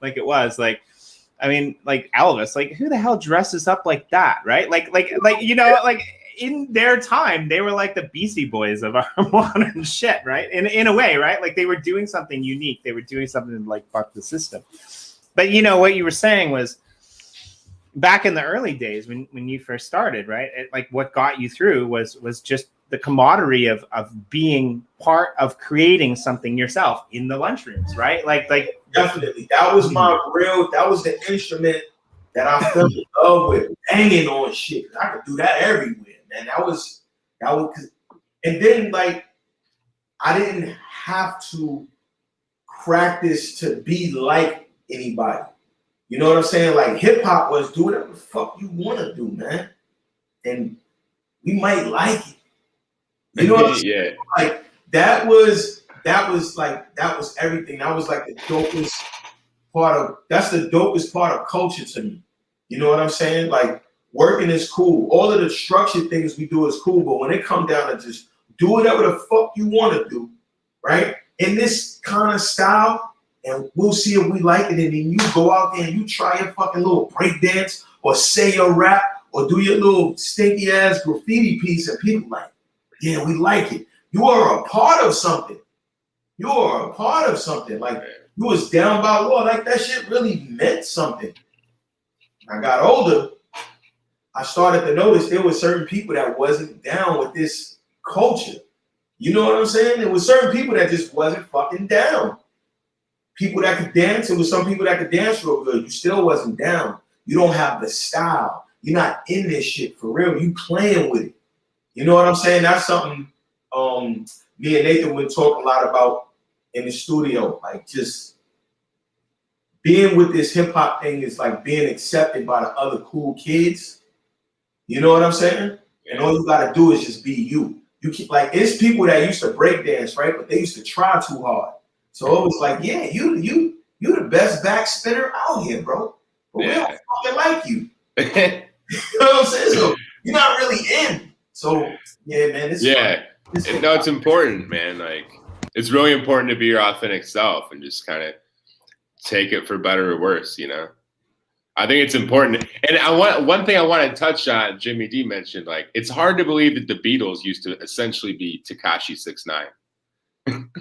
like it was. Like, I mean, like Elvis, like who the hell dresses up like that, right? Like like in their time, they were like the Beastie Boys of our modern shit, right? In a way, right? Like they were doing something unique. They were doing something to like buck the system. But what you were saying was back in the early days when you first started, right? Like what got you through was just the camaraderie of being part of creating something yourself in the lunchrooms, right? Like definitely. That was that was the instrument that I fell in love with, banging on shit. I could do that everywhere. And that was, and then like, I didn't have to practice to be like anybody. You know what I'm saying? Like hip hop was do whatever the fuck you want to do, man. And we might like it. You know what I'm saying? Yeah. Like that was everything. That was like the dopest that's the dopest part of culture to me. You know what I'm saying? Like, working is cool. All of the structured things we do is cool, but when it comes down to just do whatever the fuck you want to do, right? In this kind of style, and we'll see if we like it. And then you go out there and you try your fucking little break dance or say your rap or do your little stinky ass graffiti piece, and people like, yeah, we like it. You are a part of something. You are a part of something. Like, you was down by law. Like, that shit really meant something. I got older. I started to notice there were certain people that wasn't down with this culture. You know what I'm saying? There was certain people that just wasn't fucking down. People that could dance. There was some people that could dance real good. You still wasn't down. You don't have the style. You're not in this shit for real. You playing with it. You know what I'm saying? That's something me and Nathan would talk a lot about in the studio. Like, just being with this hip hop thing is like being accepted by the other cool kids. You know what I'm saying? And all you gotta do is just be you. You keep, like, it's people that used to break dance, right? But they used to try too hard. So it was like, yeah, you the best back spinner out here, bro. But we don't fucking like you. You know what I'm saying? So you're not really in. So yeah, man. It's important, man. Like, it's really important to be your authentic self and just kind of take it for better or worse, you know? I think it's important. And one thing I want to touch on, Jimmy D mentioned, like, it's hard to believe that the Beatles used to essentially be Tekashi 6ix9ine.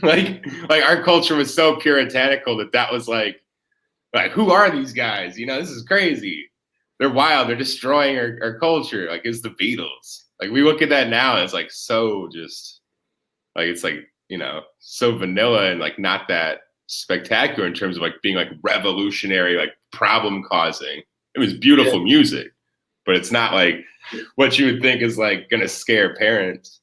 like our culture was so puritanical that was like, who are these guys? You know, this is crazy. They're wild. They're destroying our culture. Like, it's the Beatles. Like, we look at that now and it's like so just like, it's like, you know, so vanilla and like not that spectacular in terms of like being like revolutionary, like problem causing. It was beautiful music, but it's not like what you would think is like gonna scare parents.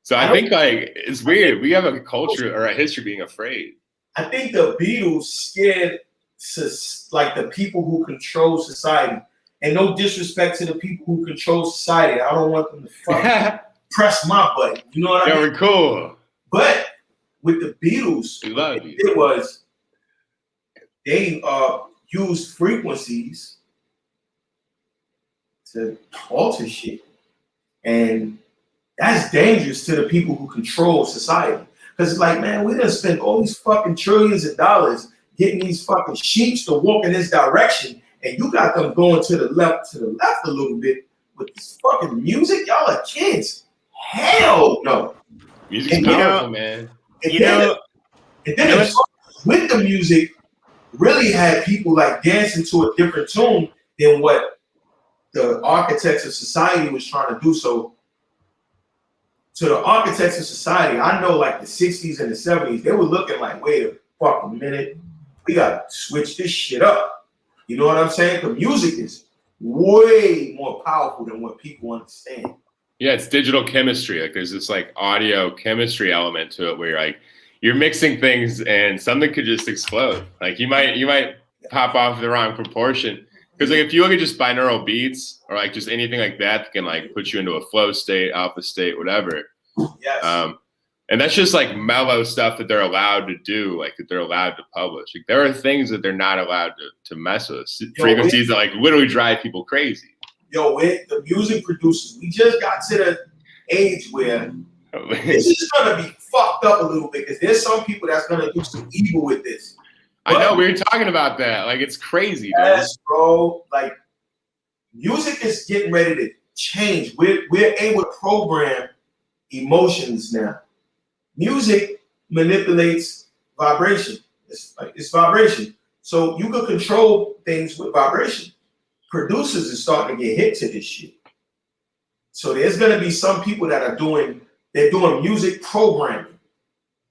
So I think like it's weird. We have a culture or a history being afraid. I think the Beatles scared like the people who control society. And no disrespect to the people who control society. I don't want them to fucking press my button. You know what I mean? They were cool. But with the Beatles, it was they used frequencies to alter shit. And that's dangerous to the people who control society. Because it's like, man, we done spent all these fucking trillions of dollars getting these fucking sheeps to walk in this direction, and you got them going to the left a little bit with this fucking music. Y'all are kids. Hell no. Music's powerful, man. And then with the music, really had people like dancing to a different tune than what the architects of society was trying to do. So to the architects of society, I know like the 60s and the 70s, they were looking like, wait a fucking minute, we gotta switch this shit up. You know what I'm saying? The music is way more powerful than what people understand. Yeah, it's digital chemistry. Like, there's this like audio chemistry element to it where you're mixing things and something could just explode. Like, you might pop off the wrong proportion. Because like if you look at just binaural beats or like just anything like that can like put you into a flow state, alpha state, whatever. Yes. And that's just like mellow stuff that they're allowed to do, like that they're allowed to publish. Like, there are things that they're not allowed to mess with. Frequencies that like literally drive people crazy. The music producers, we just got to the age where this is gonna be fucked up a little bit because there's some people that's gonna do some evil with this. But I know, we were talking about that. Like, it's crazy, yes, bro. Like, music is getting ready to change. We're able to program emotions now. Music manipulates vibration. It's vibration. So you can control things with vibration. Producers are starting to get hit to this shit. So there's gonna be some people that are doing music programming.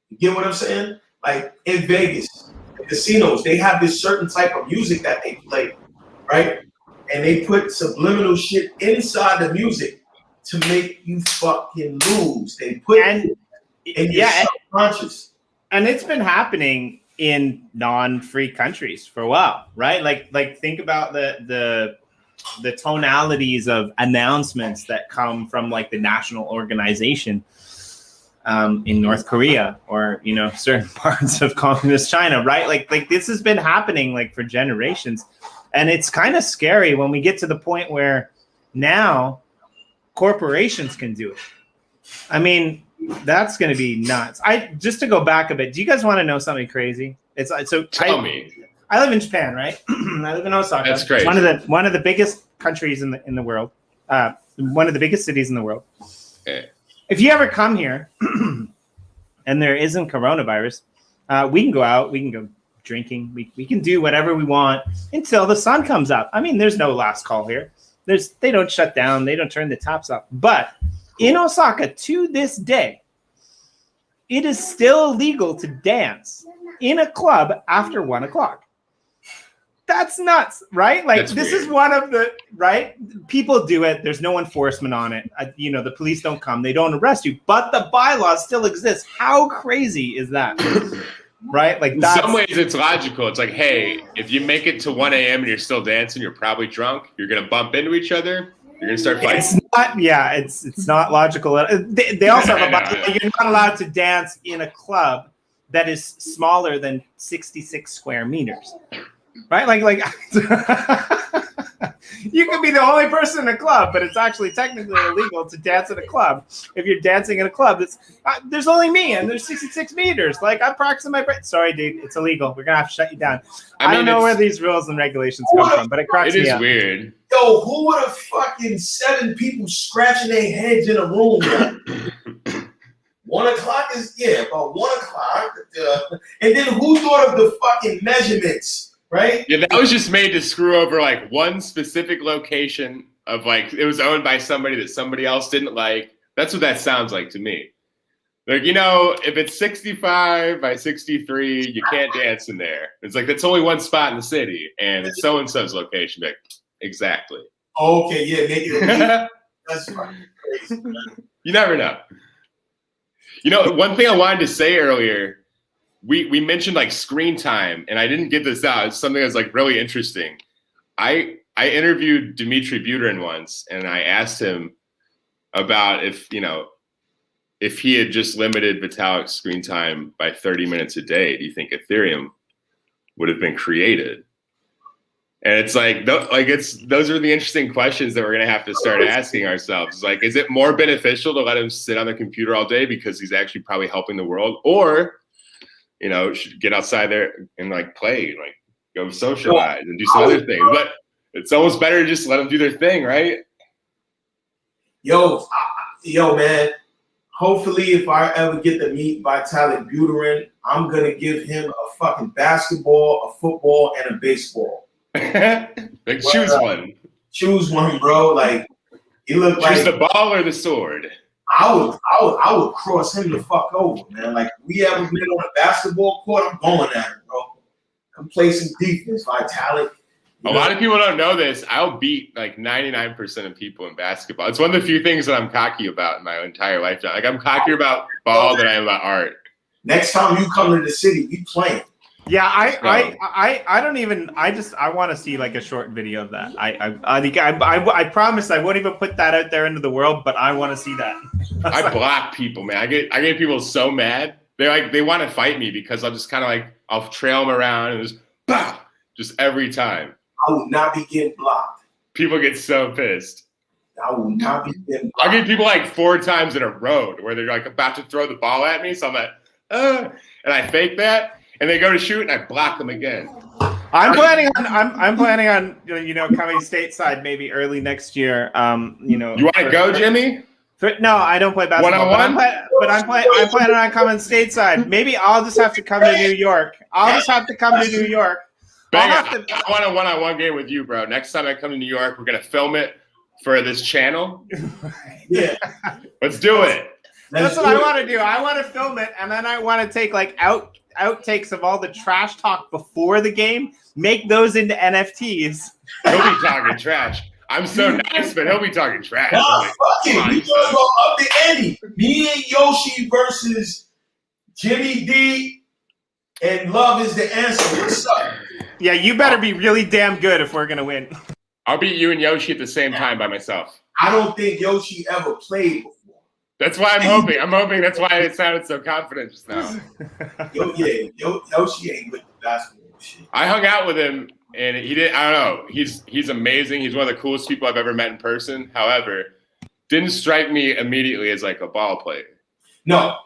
You get what I'm saying? Like in Vegas, the casinos, they have this certain type of music that they play, right? And they put subliminal shit inside the music to make you fucking lose. They put it in your subconscious. And it's been happening in non-free countries for a while, right? Like think about the tonalities of announcements that come from like the national organization in North Korea or, you know, certain parts of communist China, right? Like this has been happening like for generations. And it's kind of scary when we get to the point where now corporations can do it. I mean, That's going to be nuts. Just to go back a bit. Do you guys want to know something crazy? Tell me. I live in Japan, right? I live in Osaka. That's crazy. One of the biggest countries in the world. One of the biggest cities in the world. Okay. If you ever come here and there isn't coronavirus, we can go out. We can go drinking. We can do whatever we want until the sun comes up. I mean, there's no last call here. They don't shut down. They don't turn the taps off. But in Osaka, to this day, it is still illegal to dance in a club after 1 o'clock. That's nuts, right? Like, this is one of the, right? People do it. There's no enforcement on it. The police don't come. They don't arrest you. But the bylaws still exist. How crazy is that? Right? Like, in some ways, it's logical. It's like, hey, if you make it to 1 a.m. and you're still dancing, you're probably drunk. You're going to bump into each other. You're going to start fighting. It's not logical. They also have you're not allowed to dance in a club that is smaller than 66 square meters. Right? Like you could be the only person in a club, but it's actually technically illegal to dance in a club. If you're dancing in a club, there's only me and there's 66 meters. Like, I'm practicing my breath. Sorry, dude, it's illegal. We're gonna have to shut you down. I don't know where these rules and regulations come from, but it cracks me up. It is weird. Yo, who would have fucking 7 people scratching their heads in a room? 1 o'clock is about 1 o'clock. And then who thought of the fucking measurements? Right? Yeah, that was just made to screw over like one specific location of like it was owned by somebody that somebody else didn't like. That's what that sounds like to me. Like, if it's 65 by 63, you can't dance in there. It's like, that's only one spot in the city, and it's so and so's location. Like, exactly. Okay, yeah, make it. That's fucking crazy, man. You never know. One thing I wanted to say earlier. We mentioned like screen time, and I didn't get this out. It's something that's like really interesting. I interviewed Dmitry Buterin once, and I asked him about if he had just limited Vitalik's screen time by 30 minutes a day, do you think Ethereum would have been created? And it's like those are the interesting questions that we're gonna have to start asking ourselves. Like, is it more beneficial to let him sit on the computer all day because he's actually probably helping the world, or should get outside there and like play, like go socialize and do some other things. But it's almost better to just let them do their thing, right? Yo, man. Hopefully, if I ever get to meet Vitalik Buterin, I'm gonna give him a fucking basketball, a football, and a baseball. Like, choose one. Choose one, bro. Like, he looked like choose the ball or the sword. I would cross him the fuck over, man. Like, we ever been on a basketball court, I'm going at him, bro. Come play some defense, Vitalik. A lot of people don't know this. I'll beat like 99% of people in basketball. It's one of the few things that I'm cocky about in my entire lifetime. Like, I'm cockier about ball than I am about art. Next time you come to the city, we playing. Yeah, I don't even. I want to see like a short video of that. I promise I won't even put that out there into the world, but I want to see that. I block people, man. I get people so mad. They want to fight me because I'll just kind of like I'll trail them around and just every time. I will not be getting blocked. People get so pissed. I will not be getting blocked. I'll get people like 4 times in a row where they're like about to throw the ball at me, so I'm like, and I fake that. And they go to shoot, and I block them again. I'm planning on coming stateside maybe early next year. You want to go, Jimmy? No, I don't play basketball. But I'm planning on coming stateside. Maybe I'll just have to come to New York. I want a one-on-one game with you, bro. Next time I come to New York, we're gonna film it for this channel. Yeah, let's do it. That's what I want to do. I want to film it, and then I want to take like outtakes of all the trash talk before the game, make those into NFTs. He'll be talking trash. I'm so nice, but he'll be talking trash. Nah, fuck it. We gonna go up the ante. Me and Yoshi versus Jimmy D, and love is the answer. What's up? Yeah, you better be really damn good if we're gonna win. I'll beat you and Yoshi at the same time by myself. I don't think Yoshi ever played before. That's why I'm hoping. I'm hoping that's why it sounded so confident just now. Yoshi ain't with the basketball shit. I hung out with him, and he did. I don't know. He's amazing. He's one of the coolest people I've ever met in person. However, didn't strike me immediately as like a ball player. No,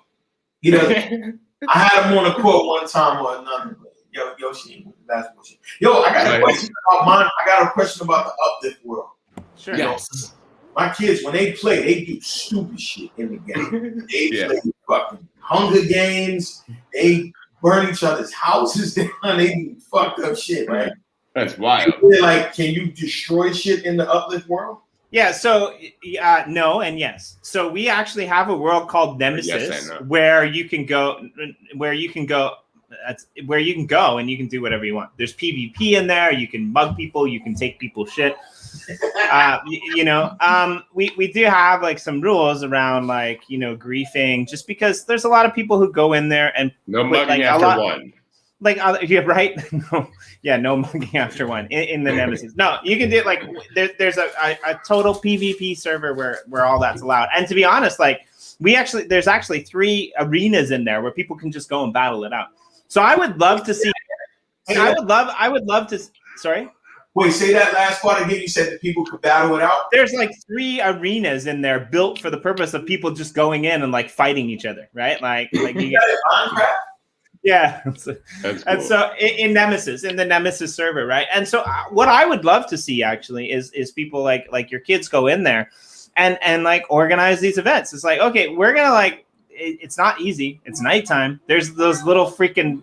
he doesn't. I had him on a quote one time or another. Yo, Yoshi, that's bullshit. Yo, I got a question about mine. I got a question about the Uplift World. Sure. Yes. My kids, when they play, they do stupid shit in the game. They play fucking Hunger Games. They burn each other's houses down. They do fucked up shit, right? That's wild. Like, can you destroy shit in the Uplift World? Yeah, so no and yes. So we actually have a world called Nemesis where you can go and you can do whatever you want. There's PvP in there. You can mug people. You can take people's shit. We do have like some rules around like, griefing, just because there's a lot of people who go in there and no mugging after one. Like, yeah, right? No mugging after one in the Nemesis. No, you can do like there's a total PvP server where all that's allowed. And to be honest, like there's actually 3 arenas in there where people can just go and battle it out. So I would love to see. I would love to. Sorry. Wait, say that last part again. You said that people could battle it out. There's like 3 arenas in there built for the purpose of people just going in and like fighting each other, right? Like you got it, Minecraft. Yeah. That's cool. And so in Nemesis, in the Nemesis server, right? And so what I would love to see actually is people like your kids go in there and like organize these events. It's like, okay, we're gonna like. It's not easy. It's nighttime. There's those little freaking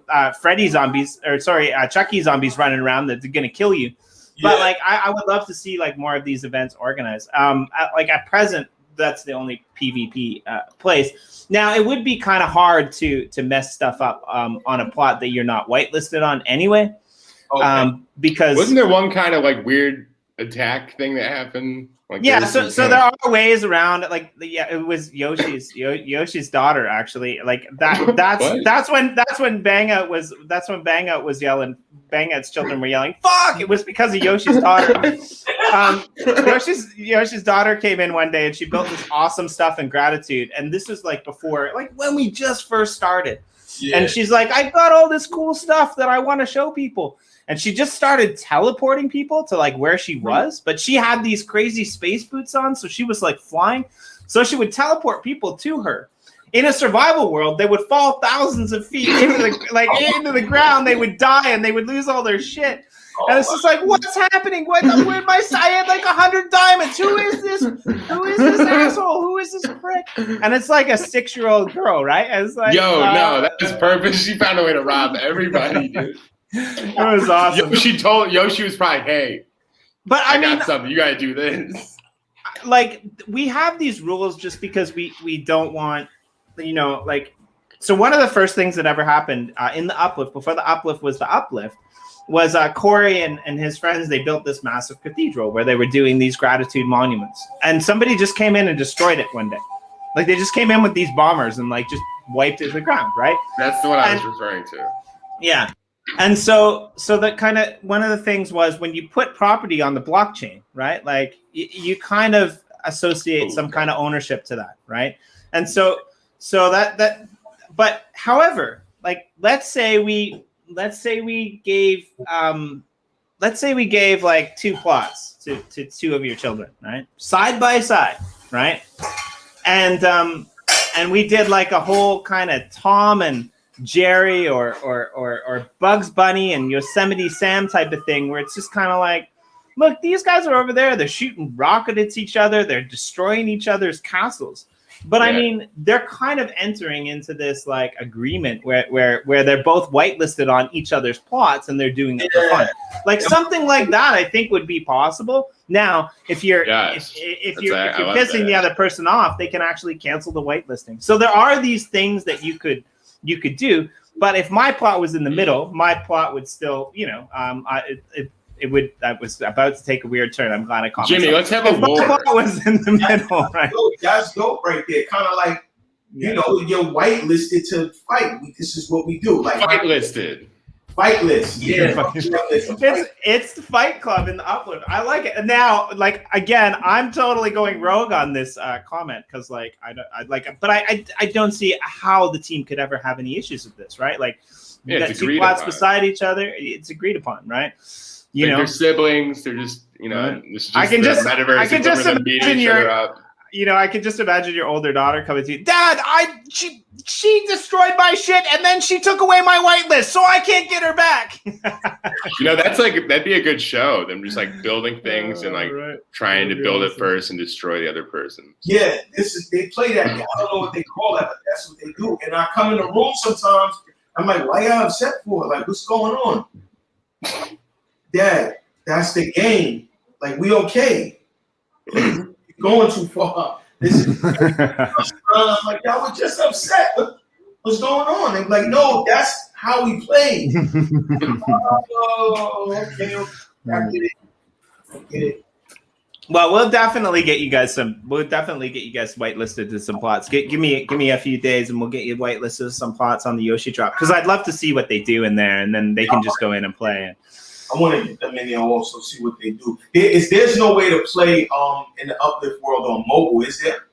Chucky zombies running around that's gonna kill you. Yeah. But like, I would love to see like more of these events organized. At present, that's the only PvP place. Now, it would be kind of hard to mess stuff up on a plot that you're not whitelisted on anyway. Okay. Because wasn't there one kind of like weird attack thing that happened? Like so there are ways around it. Like it was Yoshi's daughter actually. Like that's when BangOut was yelling. BangOut's children were yelling, "Fuck!" It was because of Yoshi's daughter. Yoshi's daughter came in one day and she built this awesome stuff in Gratitude. And this was like before, like when we just first started. Yeah. And she's like, "I got all this cool stuff that I want to show people." And she just started teleporting people to like where she was, but she had these crazy space boots on, so she was like flying. So she would teleport people to her. In a survival world, they would fall thousands of feet into the ground. They would die and they would lose all their shit. And it's just like, what's happening? Where my I had like 100 diamonds. Who is this? Who is this asshole? Who is this prick? And it's like a 6-year-old girl, right? And it's like, no, that's perfect. She found a way to rob everybody, dude. It was awesome. Yoshi was probably, hey, but I mean, got something. You got to do this. Like, we have these rules just because we don't want, so one of the first things that ever happened in the Uplift, before the Uplift, was Corey and his friends, they built this massive cathedral where they were doing these gratitude monuments. And somebody just came in and destroyed it one day. Like, they just came in with these bombers and like just wiped it to the ground, right? That's the one I was referring to. Yeah. And so that kind of, one of the things was when you put property on the blockchain, right? Like you kind of associate some kind of ownership to that, right? And so but however, like let's say we gave like 2 plots to 2 of your children, right? Side by side, right? And we did like a whole kind of Tom and Jerry or Bugs Bunny and Yosemite Sam type of thing, where it's just kind of like, look, these guys are over there, they're shooting rockets at each other, they're destroying each other's castles. But yeah. I mean, they're kind of entering into this like agreement where they're both whitelisted on each other's plots and they're doing it for fun. Like something like that, I think would be possible. Now, if you're pissing the other person off, they can actually cancel the whitelisting. So there are these things that you could do. But if my plot was in the middle, my plot would still, that was about to take a weird turn. I'm glad I caught Jimmy, let's have a war. My plot was in the middle, right? That's dope right there. Kind of like, you're whitelisted to fight. This is what we do. Like whitelisted. Fight list. Yeah. It's the Fight Club in the Uplift. I like it. And now, like, again, I'm totally going rogue on this comment because, like, I don't see how the team could ever have any issues with this, right? Like, you got 2 plots beside each other. It's agreed upon, right? They're siblings. They're just, this is just I can just imagine you know, I could just imagine your older daughter coming to you, Dad, she destroyed my shit and then she took away my whitelist, so I can't get her back. You know, that'd be a good show. Them just like building things and like trying to build it first and destroy the other person. Yeah, they play that. I don't know what they call that, but that's what they do. And I come in the room sometimes. I'm like, why y'all upset for? Like, what's going on? Dad, that's the game. Like, we okay. You're going too far. This is I'm like, y'all were just upset. What's going on? They're like, no, that's how we play. Oh, okay. I get it. Well, we'll definitely get you guys whitelisted to some plots. Give me a few days and we'll get you whitelisted to some plots on the YoshiDrop, because I'd love to see what they do in there, and then they can just go in and play. I want to get them in there also, see what they do. There's no way to play in the Uplift World on mobile, is there?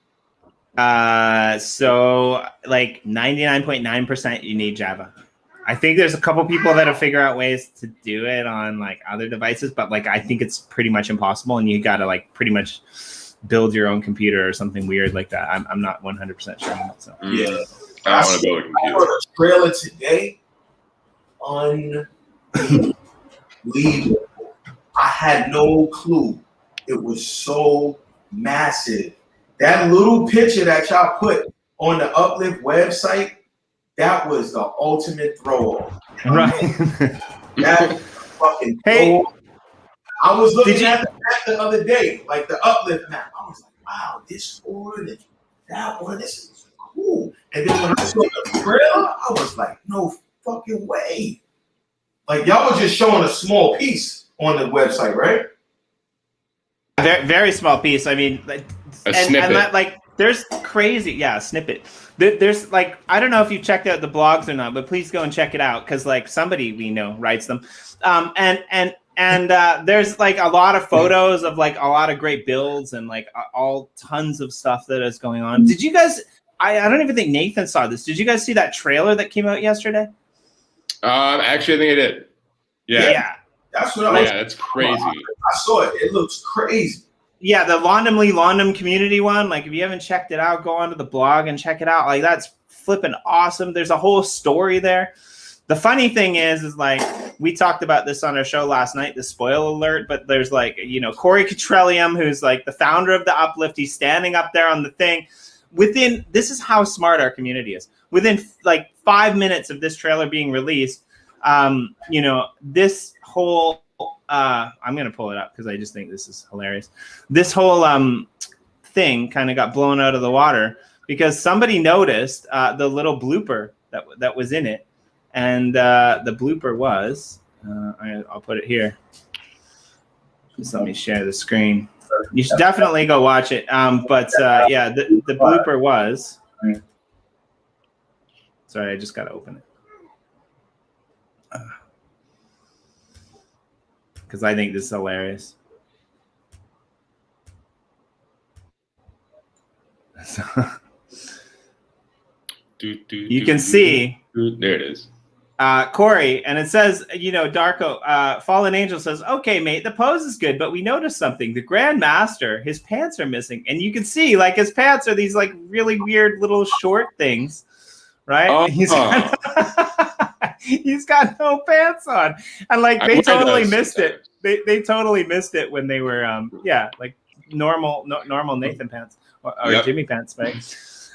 So like 99.9% you need Java. I think there's a couple people that have figured out ways to do it on like other devices, but like I think it's pretty much impossible, and you gotta like pretty much build your own computer or something weird like that. I'm not 100% sure on that. So. Yeah, I want to build a computer. I saw a trailer today. Unbelievable. I had no clue. It was so massive. That little picture that y'all put on the Uplift website, that was the ultimate throw-off. Right. That fucking hey, I was looking at the map the other day, like the Uplift map. I was like, wow, this one and that one, this is cool. And then when I saw the trailer, I was like, no fucking way. Like, y'all were just showing a small piece on the website, right? Very, very small piece. I mean, a snippet. And that, like, there's crazy, a snippet. There's like, I don't know if you checked out the blogs or not, but please go and check it out, because like somebody we know writes them. And there's like a lot of photos of like a lot of great builds and like all tons of stuff that is going on. Did you guys? I don't even think Nathan saw this. Did you guys see that trailer that came out yesterday? Actually, I think I did. Yeah. That's what I was. Yeah, that's crazy. I saw it. It looks crazy. Yeah, the Lgnd community one. Like, if you haven't checked it out, go onto the blog and check it out. Like, that's flipping awesome. There's a whole story there. The funny thing is like, we talked about this on our show last night, the spoiler alert, but there's like, you know, Corey Cotrellium, who's like the founder of the Uplift. He's standing up there on the thing. This is how smart our community is. Within like 5 minutes of this trailer being released, you know, this whole, I'm going to pull it up because I just think this is hilarious. This whole thing kind of got blown out of the water because somebody noticed the little blooper that was in it. And the blooper was, I'll put it here. Just let me share the screen. You should definitely go watch it. But yeah, the blooper was, sorry, I just got to open it. Because I think this is hilarious. So, you can see. There it is. Corey, and it says, you know, Darko, Fallen Angel says, okay, mate, the pose is good, but we noticed something. The Grand Master, his pants are missing. And you can see, like, his pants are these, like, really weird little short things, right? Oh. He's got no pants on. And, like, they totally missed it. They totally missed it when they were, like, normal Nathan pants or Jimmy pants, right?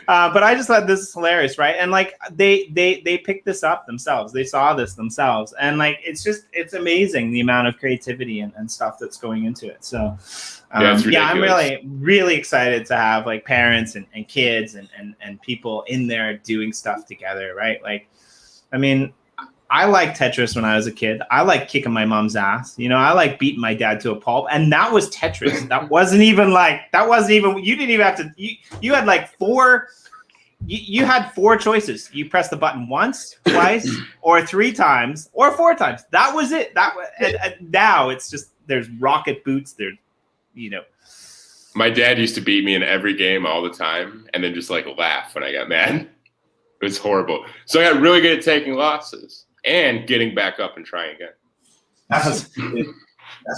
But I just thought this is hilarious, right? And like they picked this up themselves. They saw this themselves. And like it's amazing the amount of creativity and stuff that's going into it. So I'm really, really excited to have like parents and kids and people in there doing stuff together, right? Like, I mean, I liked Tetris when I was a kid. I like kicking my mom's ass. You know, I like beating my dad to a pulp. And that was Tetris. You didn't even have to, you had like you had four choices. You press the button once, twice, or 3 times, or 4 times. That was it. And now it's just, there's rocket boots. There's, you know. My dad used to beat me in every game all the time and then just like laugh when I got mad. It was horrible. So I got really good at taking losses and getting back up and trying again.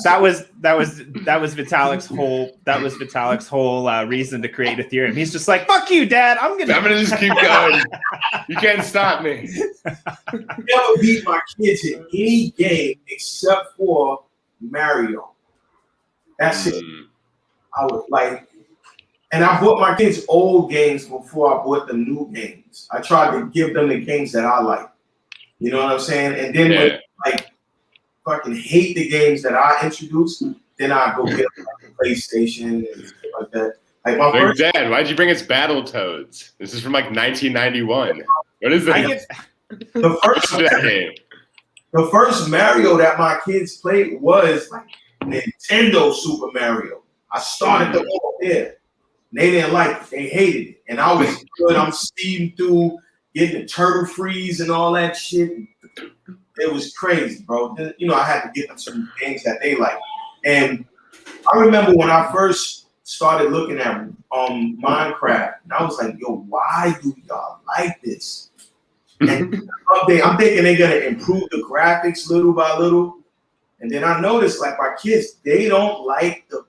That was Vitalik's whole reason to create Ethereum. He's just like, fuck you, Dad. I'm gonna just keep going. You can't stop me. I never beat my kids in any game except for Mario. That's it. I was like, and I bought my kids old games before I bought the new games. I tried to give them the games that I like. You know what I'm saying? And then when like fucking hate the games that I introduced, then I go get like a PlayStation and stuff like that. Like my first Dad, why'd you bring us Battletoads? This is from like 1991. What is that? The first Mario that my kids played was like Nintendo Super Mario. I started them all there. They didn't like it. They hated it. And I was good. I'm speeding through, getting the turtle freeze and all that shit. It was crazy, bro. You know, I had to get them some games that they like. And I remember when I first started looking at Minecraft, and I was like, yo, why do y'all like this? And I'm thinking they're going to improve the graphics little by little. And then I noticed, like, my kids, they don't like the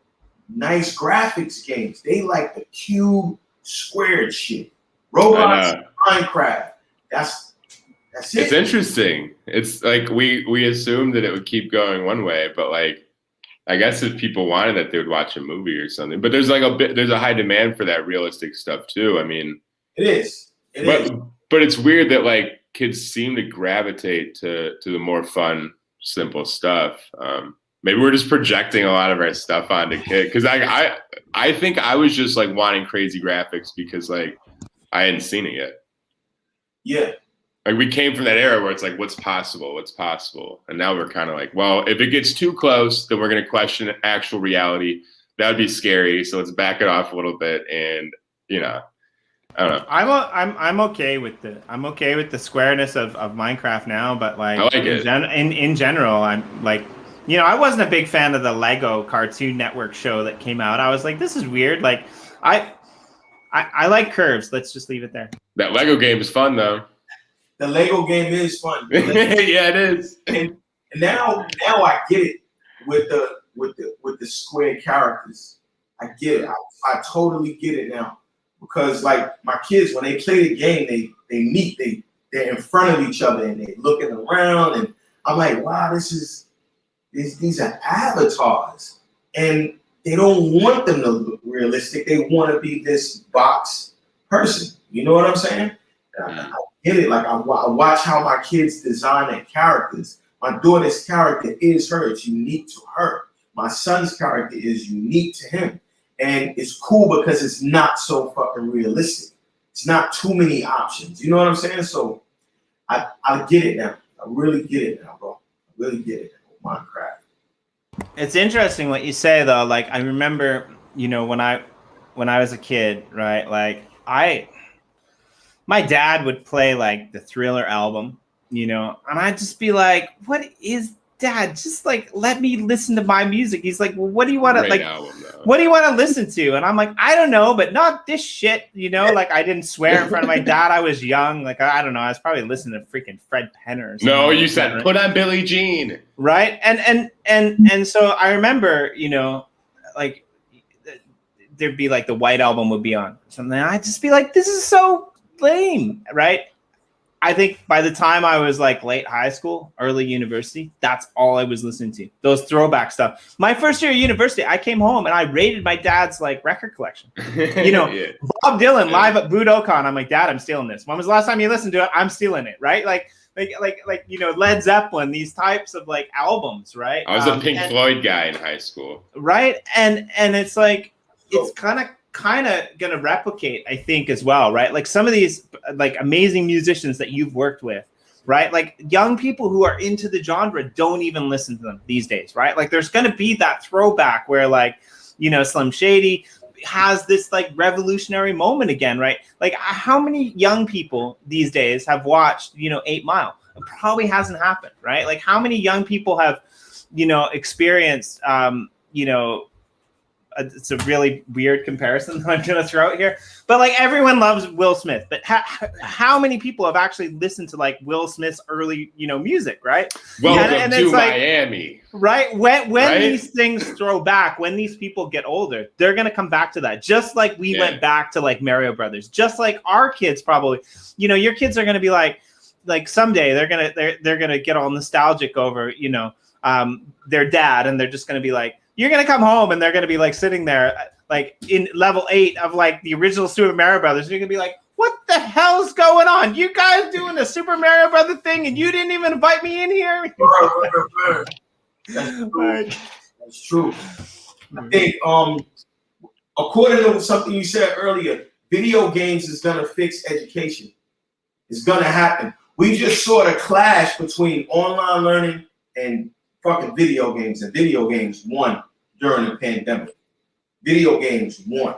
nice graphics games. They like the cube squared shit. Roblox, Minecraft. That's it. It's interesting. It's like we assumed that it would keep going one way, but like I guess if people wanted that, they would watch a movie or something. But there's like there's a high demand for that realistic stuff too. I mean, it is. But it's weird that like kids seem to gravitate to the more fun, simple stuff. Maybe we're just projecting a lot of our stuff onto kids. Because I think I was just like wanting crazy graphics because like I hadn't seen it yet. Yeah. Like we came from that era where it's like, what's possible? And now we're kind of like, well, if it gets too close, then we're going to question actual reality. That would be scary. So let's back it off a little bit. And, you know, I don't know. I'm okay with the squareness of Minecraft now, but like, I like in general, I'm like, you know, I wasn't a big fan of the Lego Cartoon Network show that came out. I was like, this is weird. Like, I like curves. Let's just leave it there. That Lego game is fun though. The Lego game is fun. Yeah, it is. And now I get it with the square characters. I get it. I totally get it now. Because like my kids, when they play the game, they're in front of each other and they're looking around, and I'm like, wow, these are avatars, and they don't want them to look realistic. They want to be this box person. You know what I'm saying? I get it. Like I watch how my kids design their characters. My daughter's character is her. It's unique to her. My son's character is unique to him. And it's cool because it's not so fucking realistic. It's not too many options. You know what I'm saying? So I get it now. I really get it now, bro. I really get it now with Minecraft. It's interesting what you say though. Like I remember, you know, when I was a kid, right? Like my dad would play like the Thriller album, you know, and I'd just be like, what is Dad? Just like let me listen to my music. He's like, well, what do you want to like? What do you want to listen to? And I'm like, I don't know, but not this shit, you know. Like I didn't swear in front of my dad. I was young. Like I don't know. I was probably listening to freaking Fred Penner or something. No, you said right? Put on Billie Jean. Right, and so I remember, you know, like there'd be like the White Album would be on something. I'd just be like, this is so lame, right? I think by the time I was like late high school, early university, that's all I was listening to. Those throwback stuff. My first year of university, I came home and I raided my dad's like record collection. You know, yeah. Bob Dylan live at Budokan. I'm like, Dad, I'm stealing this. When was the last time you listened to it? I'm stealing it, right? Like you know, Led Zeppelin, these types of like albums, right? I was a Pink Floyd guy in high school. Right. And it's like it's kind of going to replicate, I think, as well, right? Like some of these like amazing musicians that you've worked with, right? Like young people who are into the genre don't even listen to them these days, right? Like there's going to be that throwback where like, you know, Slim Shady has this like revolutionary moment again, right? Like how many young people these days have watched, you know, 8 Mile? It probably hasn't happened, right? Like how many young people have, you know, experienced, you know, it's a really weird comparison that I'm going to throw out here. But like everyone loves Will Smith, but how many people have actually listened to like Will Smith's early, music, right? Welcome and to it's like, Miami. Right? When Right? these things throw back, when these people get older, they're going to come back to that. Just like we went back to like Mario Brothers, just like our kids probably, your kids are going to be like someday they're going to get all nostalgic over, their dad, and they're just going to be like, you're going to come home and they're going to be like sitting there like in level 8 of like the original Super Mario Brothers. And you're going to be like, what the hell's going on? You guys doing a Super Mario Brother thing and you didn't even invite me in here? That's true. I think according to something you said earlier, video games is going to fix education. It's going to happen. We just saw the clash between online learning and fucking video games, and video games won during the pandemic. Video games won.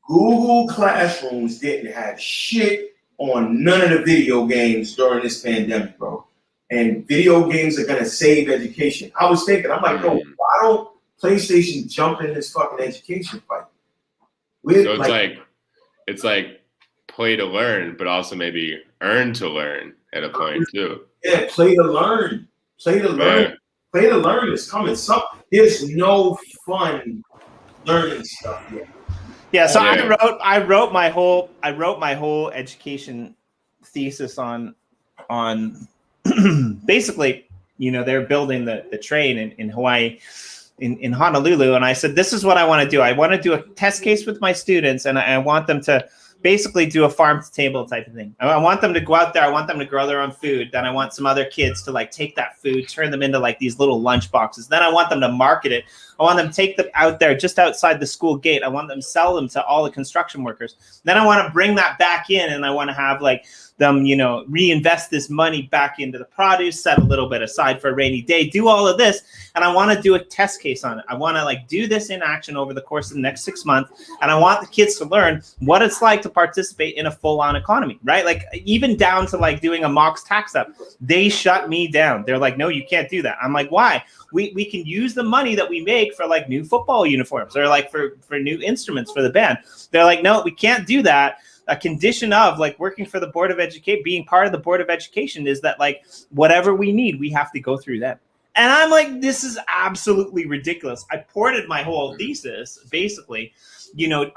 Google Classrooms didn't have shit on none of the video games during this pandemic, bro. And video games are gonna save education. I was thinking, I'm like, yo, why don't PlayStation jump in this fucking education fight? So it's like play to learn, but also maybe earn to learn at a point too. Yeah, play to learn. Play to learn. Yeah. Play to learn is coming. There's no fun learning stuff yet. Yeah, so I wrote my whole education thesis on basically, they're building the train in Hawaii, in Honolulu, and I said, this is what I want to do. I want to do a test case with my students, and I want them to basically do a farm to table type of thing. I want them to go out there. I want them to grow their own food. Then I want some other kids to like take that food, turn them into like these little lunch boxes. Then I want them to market it. I want them to take them out there just outside the school gate. I want them to sell them to all the construction workers. Then I want to bring that back in, and I want to have like them, reinvest this money back into the produce, set a little bit aside for a rainy day, do all of this. And I want to do a test case on it. I want to like do this in action over the course of the next 6 months. And I want the kids to learn what it's like to participate in a full-on economy, right? Like even down to like doing a mock tax up. They shut me down. They're like, no, you can't do that. I'm like, why? We can use the money that we make for like new football uniforms or like for new instruments for the band. They're like, no, we can't do that. A condition of like working for the Board of Education, being part of the Board of Education, is that like whatever we need, we have to go through them. And I'm like, this is absolutely ridiculous. I ported my whole thesis basically,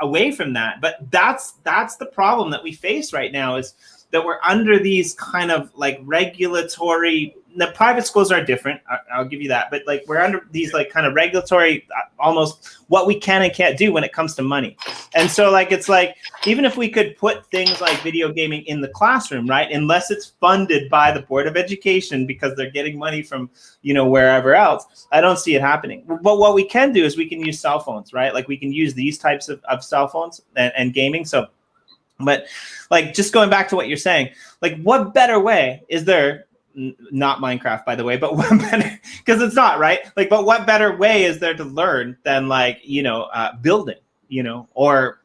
away from that. But that's the problem that we face right now, is that we're under these kind of like regulatory. The private schools are different. I'll give you that. But like we're under these like kind of regulatory, almost what we can and can't do when it comes to money. And so like, it's like, even if we could put things like video gaming in the classroom, right? Unless it's funded by the Board of Education because they're getting money from, wherever else, I don't see it happening. But what we can do is we can use cell phones, right? Like we can use these types of cell phones and gaming. So, but like, just going back to what you're saying, like what better way is there? Not Minecraft, by the way, but what better, because it's not, right? Like, but what better way is there to learn than like, building, or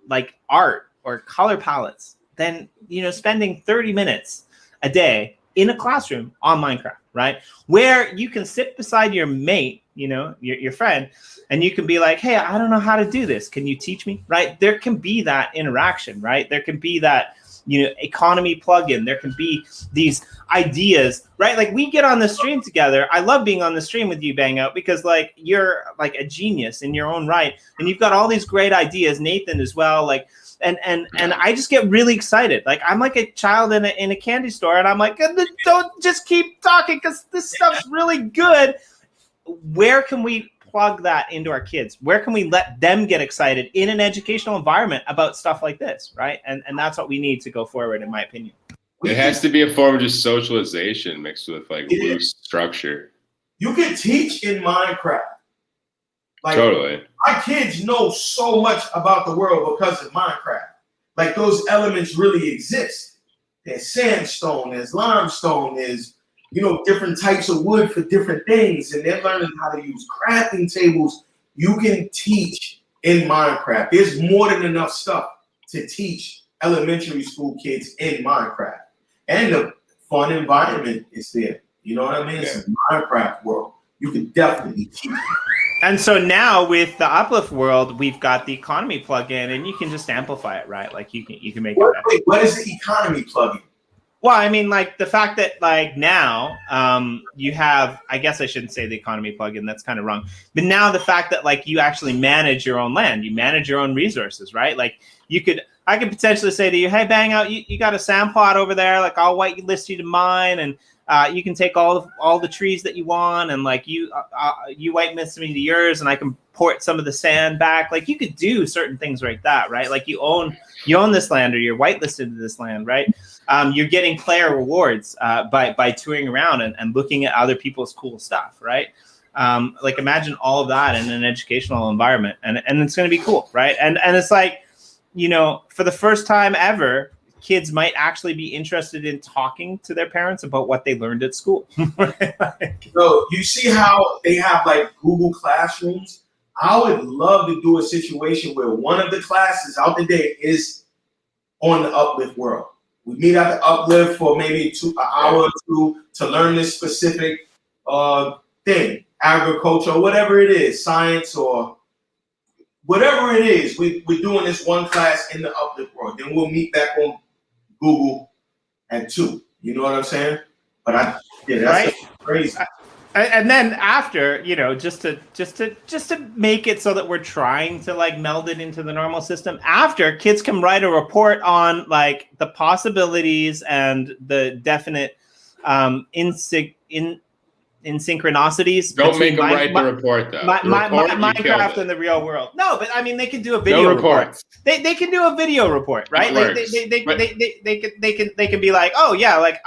like art or color palettes, than, spending 30 minutes a day in a classroom on Minecraft, right? Where you can sit beside your mate, your friend, and you can be like, hey, I don't know how to do this. Can you teach me? Right? There can be that interaction, right? There can be that, economy plugin. There can be these ideas, right? Like we get on the stream together. I love being on the stream with you, BangOut, because like you're like a genius in your own right, and you've got all these great ideas. Nathan as well, like, and I just get really excited. Like I'm like a child in a candy store, and I'm like, don't just keep talking because this stuff's really good. Where can we plug that into our kids? Where can we let them get excited in an educational environment about stuff like this, right? And that's what we need to go forward, in my opinion. It has to be a form of just socialization mixed with like loose structure. You can teach in Minecraft. Like, totally. My kids know so much about the world because of Minecraft. Like those elements really exist. There's sandstone, there's limestone, there's different types of wood for different things, and they're learning how to use crafting tables. You can teach in Minecraft. There's more than enough stuff to teach elementary school kids in Minecraft. And the fun environment is there. You know what I mean? It's a Minecraft world. You can definitely teach. And so now with the Uplift World, we've got the economy plugin, and you can just amplify it, right? Like you can make it better. Wait, what is the economy plugin? Well, I mean, like the fact that like now you have, I guess I shouldn't say the economy plugin, that's kind of wrong. But now the fact that like you actually manage your own land, you manage your own resources, right? Like I could potentially say to you, hey, BangOut, you got a sand plot over there, like I'll whitelist you to mine, and you can take all the trees that you want, and like you whitelist me to yours, and I can port some of the sand back. Like you could do certain things like that, right? Like you own this land, or you're whitelisted to this land, right? You're getting player rewards by touring around and looking at other people's cool stuff, right? Like imagine all of that in an educational environment, and it's going to be cool, right? And it's like, you know, for the first time ever, kids might actually be interested in talking to their parents about what they learned at school. So you see how they have like Google Classrooms? I would love to do a situation where one of the classes out the day is on the Uplift World. We meet at the Uplift for maybe an hour or two to learn this specific thing, agriculture, whatever it is, science or whatever it is. We're doing this one class in the Uplift World. Then we'll meet back on Google at 2. You know what I'm saying? But that's right? crazy. And then after, you know, just to make it so that we're trying to like meld it into the normal system, after kids can write a report on like the possibilities and the definite synchronicities. Don't make them write the report though. Minecraft and the real world. No, but I mean they can do a video report. They can do a video report, right? They can be like, oh yeah, like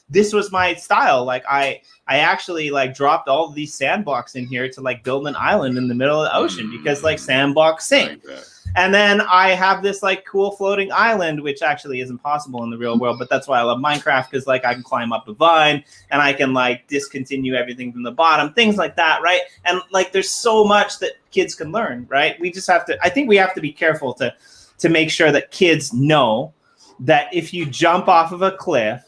this was my style. Like I actually like dropped all of these sandblocks in here to like build an island in the middle of the ocean because like sandblocks sink. Like and then I have this like cool floating island, which actually isn't possible in the real world, but that's why I love Minecraft, because like I can climb up a vine and I can like discontinue everything from the bottom, things like that, right? And like there's so much that kids can learn, right? We just have to, I think we have to be careful to make sure that kids know that if you jump off of a cliff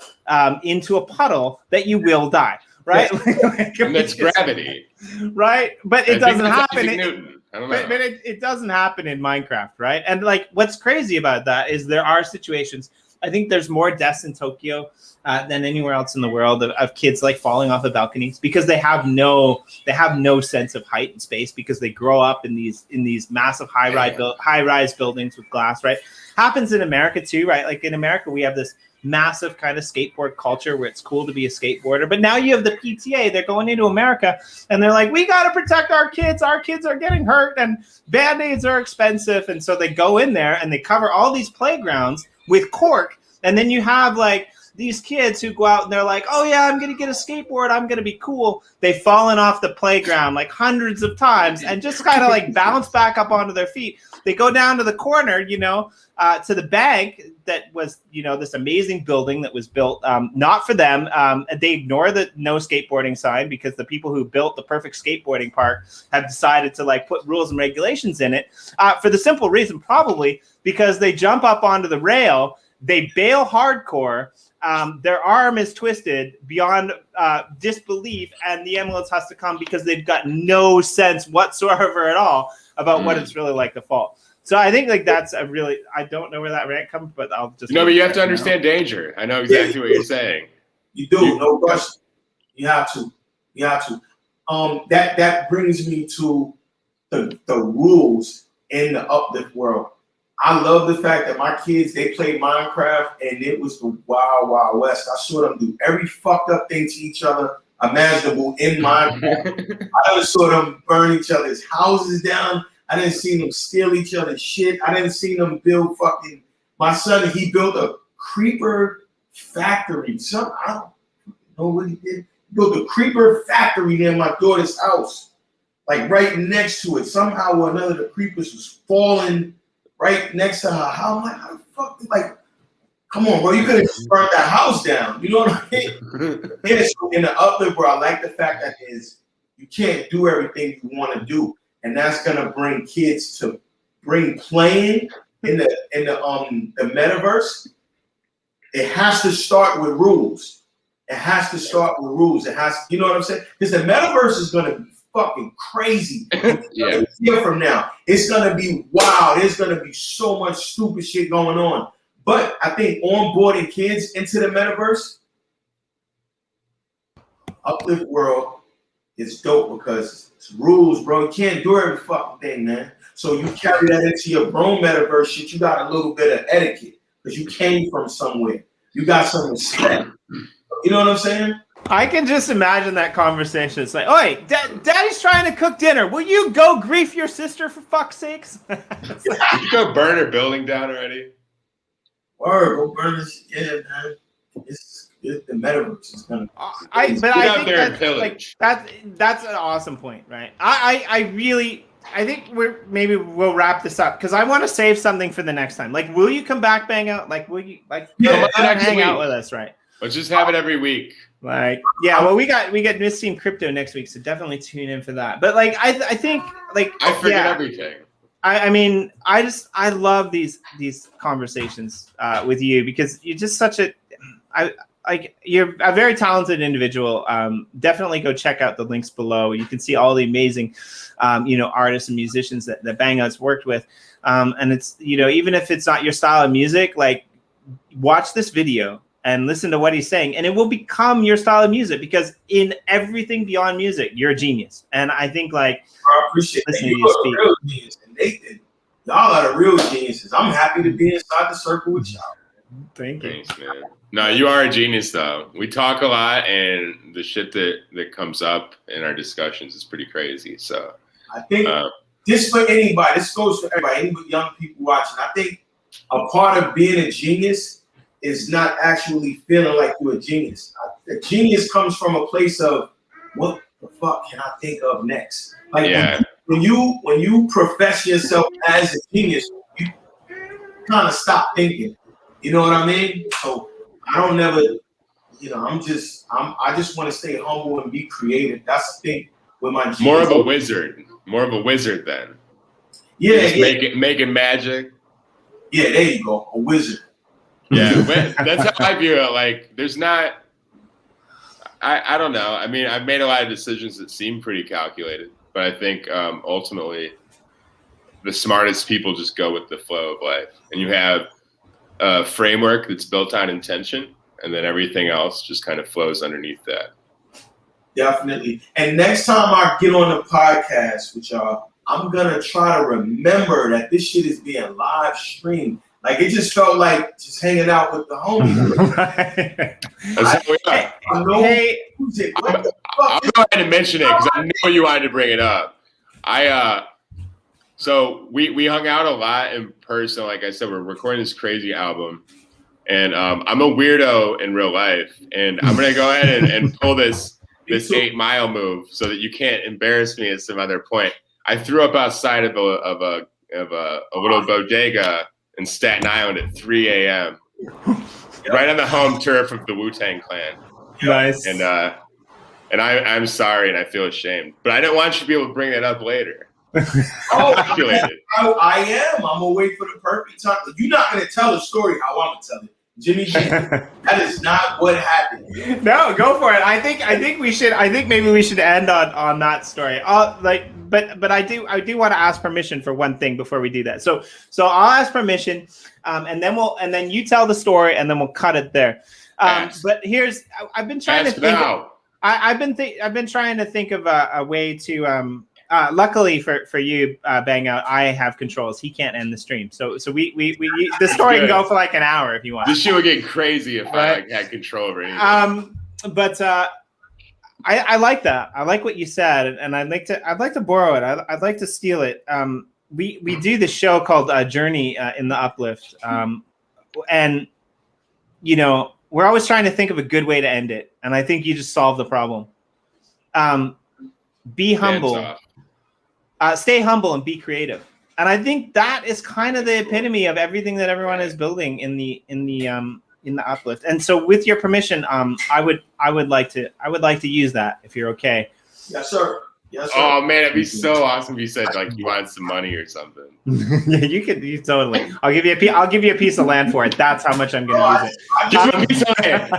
into a puddle, that you will die. Right? Yes. And that's gravity. Right? But it doesn't happen. I don't know. But it doesn't happen in Minecraft, right? And like what's crazy about that is there are situations, I think there's more deaths in Tokyo than anywhere else in the world of kids like falling off of balconies because they have no sense of height and space because they grow up in these massive high rise buildings with glass, right? Happens in America too, right? Like in America we have this massive kind of skateboard culture where it's cool to be a skateboarder, but now you have the PTA, they're going into America and they're like, we got to protect our kids are getting hurt and band-aids are expensive, and so they go in there and they cover all these playgrounds with cork, and then you have like these kids who go out and they're like, oh yeah, I'm gonna get a skateboard, I'm gonna be cool. They've fallen off the playground like hundreds of times and just kind of like bounce back up onto their feet. They go down to the corner, you know, to the bank that was, you know, this amazing building that was built not for them. They ignore the no skateboarding sign because the people who built the perfect skateboarding park have decided to like put rules and regulations in it for the simple reason, probably because they jump up onto the rail, they bail hardcore, their arm is twisted beyond disbelief, and the ambulance has to come because they've got no sense whatsoever at all about what it's really like to fall. So I think like that's a really, I don't know where that rant comes, but I'll just. No, but you have to understand danger. I know exactly what you're saying. You do, no question. You have to. That brings me to the rules in the Uplift World. I love the fact that my kids, they play Minecraft and it was the wild, wild west. I saw them do every fucked up thing to each other imaginable in Minecraft. I saw them burn each other's houses down. I didn't see them steal each other's shit. I didn't see them build fucking. My son, he built a creeper factory. I don't know what he did. He built a creeper factory near my daughter's house, like right next to it. Somehow or another, the creepers was falling right next to her. How am I? How the fuck? Like, come on, bro. You could have burned that house down. You know what I mean? Yeah, so in the Uplift, bro, I like the fact that you can't do everything you want to do. And that's gonna bring kids to bring playing in the metaverse. It has to start with rules. You know what I'm saying? Because the metaverse is gonna be fucking crazy. Yeah. A year from now, it's gonna be wild. There's gonna be so much stupid shit going on. But I think onboarding kids into the metaverse, Uplift World is dope because it's rules, bro. You can't do every fucking thing, man. So you carry that into your grown metaverse shit. You got a little bit of etiquette because you came from somewhere. You got some respect. You know what I'm saying? I can just imagine that conversation. It's like, "Oi, Daddy's trying to cook dinner. Will you go grief your sister for fuck's sakes?" Did you go burn her building down already? Word, go burn this. Yeah, man. It's the metaverse is gonna. I Get think pillage. that's an awesome point, right? I think we'll wrap this up because I want to save something for the next time. Like, will you come back, BangOut? Like, will you Come on next hang out week. with us, right? Let's just have it every week. Like, yeah, well, we got Miss Team Crypto next week, so definitely tune in for that. But like, I think like I forget everything. I mean, I love these conversations with you because you're just such a you're a very talented individual. Definitely go check out the links below. You can see all the amazing artists and musicians that BangOut's worked with. And it's even if it's not your style of music, like watch this video and listen to what he's saying, and it will become your style of music because in everything beyond music, you're a genius. And I think like I appreciate listening that. to you speak. Real genius, and y'all are the real geniuses. I'm happy to be inside the circle with y'all. Thank you. Thanks, man. No, you are a genius, though. We talk a lot, and the shit that comes up in our discussions is pretty crazy. So I think this for anybody. This goes for everybody, any young people watching. I think a part of being a genius is not actually feeling like you're a genius. A genius comes from a place of what the fuck can I think of next? Like when you profess yourself as a genius, you kind of stop thinking. You know what I mean? So I don't never, I just want to stay humble and be creative. That's the thing with my genius. More of a wizard then. Yeah, making magic. Yeah, there you go, a wizard. Yeah, that's how I view it. Like, there's not. I don't know. I mean, I've made a lot of decisions that seem pretty calculated, but I think ultimately the smartest people just go with the flow of life, and you have a framework that's built on intention, and then everything else just kind of flows underneath that. Definitely. And next time I get on the podcast with y'all, I'm gonna try to remember that this shit is being live streamed. Like, it just felt like just hanging out with the homies. I'll go ahead and mention it because I know you wanted to bring it up. So we hung out a lot in person. Like I said, we're recording this crazy album, and I'm a weirdo in real life. And I'm gonna go ahead and pull this 8 Mile move so that you can't embarrass me at some other point. I threw up outside of a little bodega in Staten Island at 3 a.m. right on the home turf of the Wu-Tang Clan. Nice. And I'm sorry, and I feel ashamed, but I didn't want you to be able to bring it up later. I am. I'm gonna wait for the perfect time. You're not gonna tell the story how I'm gonna tell it, Jimmy G. That is not what happened. No, go for it. I think we should. I think maybe we should end on that story. But I do want to ask permission for one thing before we do that. So I'll ask permission, and then you tell the story, and then we'll cut it there. But I've been trying to think. I've been trying to think of a way to. Luckily for you, BangOut, I have controls. He can't end the stream, so we the story can go for like an hour if you want. This shit would get crazy if I had control over anything. But I like that. I like what you said, and I'd like to borrow it. I'd like to steal it. We do this show called Journey in the Uplift, and we're always trying to think of a good way to end it, and I think you just solved the problem. Be humble. Stay humble and be creative, and I think that is kind of the epitome of everything that everyone is building in the Uplift. And so, with your permission, I would like to use that if you're okay. Yes, sir. Yes, sir. Oh man, it'd be so awesome if you said like you wanted some money or something. Yeah, you totally. I'll give you a piece of land for it. That's how much I'm going to use it. Give him a piece of land.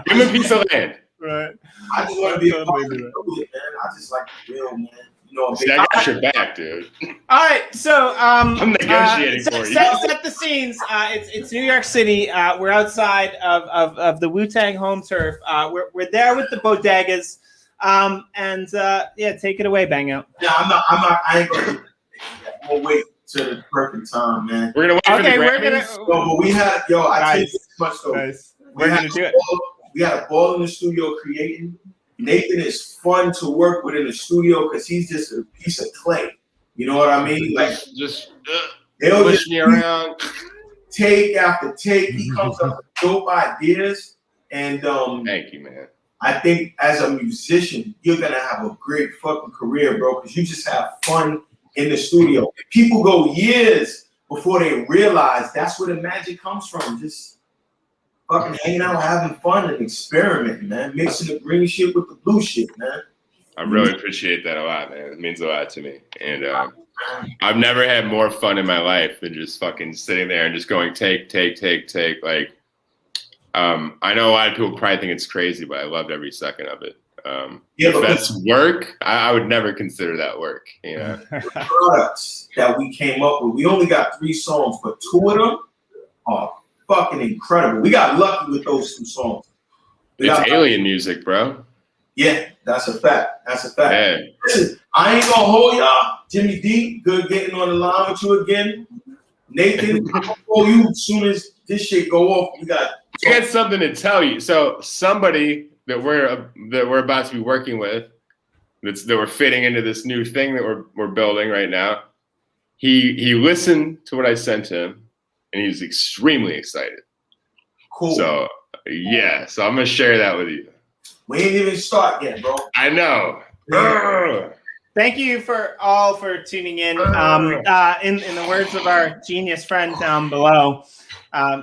Give him a piece of land. Right. I just want to be a Totally part of do it, that. man. I just like the real, man. You know, See, I got your back, dude. All right, so I'm negotiating for you. Set the scenes. It's New York City. We're outside of the Wu-Tang home turf. We're there with the bodegas. Take it away, BangOut. Yeah, I ain't gonna do that. I'm gonna wait till the perfect time, man. We're gonna wait for the We're Grammys. gonna. But we had, I tell you Nice. this much though. Nice. We're gonna do it. We had a ball in the studio creating. Nathan is fun to work with in the studio because he's just a piece of clay. You know what I mean? Like just they'll push just me around. take after take. He comes up with dope ideas, and Thank you, man. I think as a musician, you're gonna have a great fucking career, bro, because you just have fun in the studio. People go years before they realize that's where the magic comes from. Just fucking hanging out, having fun, and experimenting, man. Mixing the green shit with the blue shit, man. I really appreciate that a lot, man. It means a lot to me. And I've never had more fun in my life than just fucking sitting there and just going take. Like, I know a lot of people probably think it's crazy, but I loved every second of it. If that's work, I would never consider that work. You know, the products that we came up with, we only got 3 songs, but 2 of them are fucking incredible. We got lucky with those 2 songs. It's alien music, bro. Yeah, that's a fact. That's a fact. Yeah. Listen, I ain't gonna hold y'all. Jimmy D, good getting on the line with you again. Nathan, I'm gonna call you as soon as this shit go off. We got. I got something to tell you. So somebody that we're about to be working with, that we're fitting into this new thing that we're building right now. He listened to what I sent him, and he was extremely excited. Cool. So yeah, so I'm gonna share that with you. We ain't even start yet, bro. I know. Thank you for tuning in. In the words of our genius friend down below,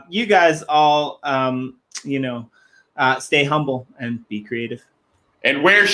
you guys all, stay humble and be creative. And wear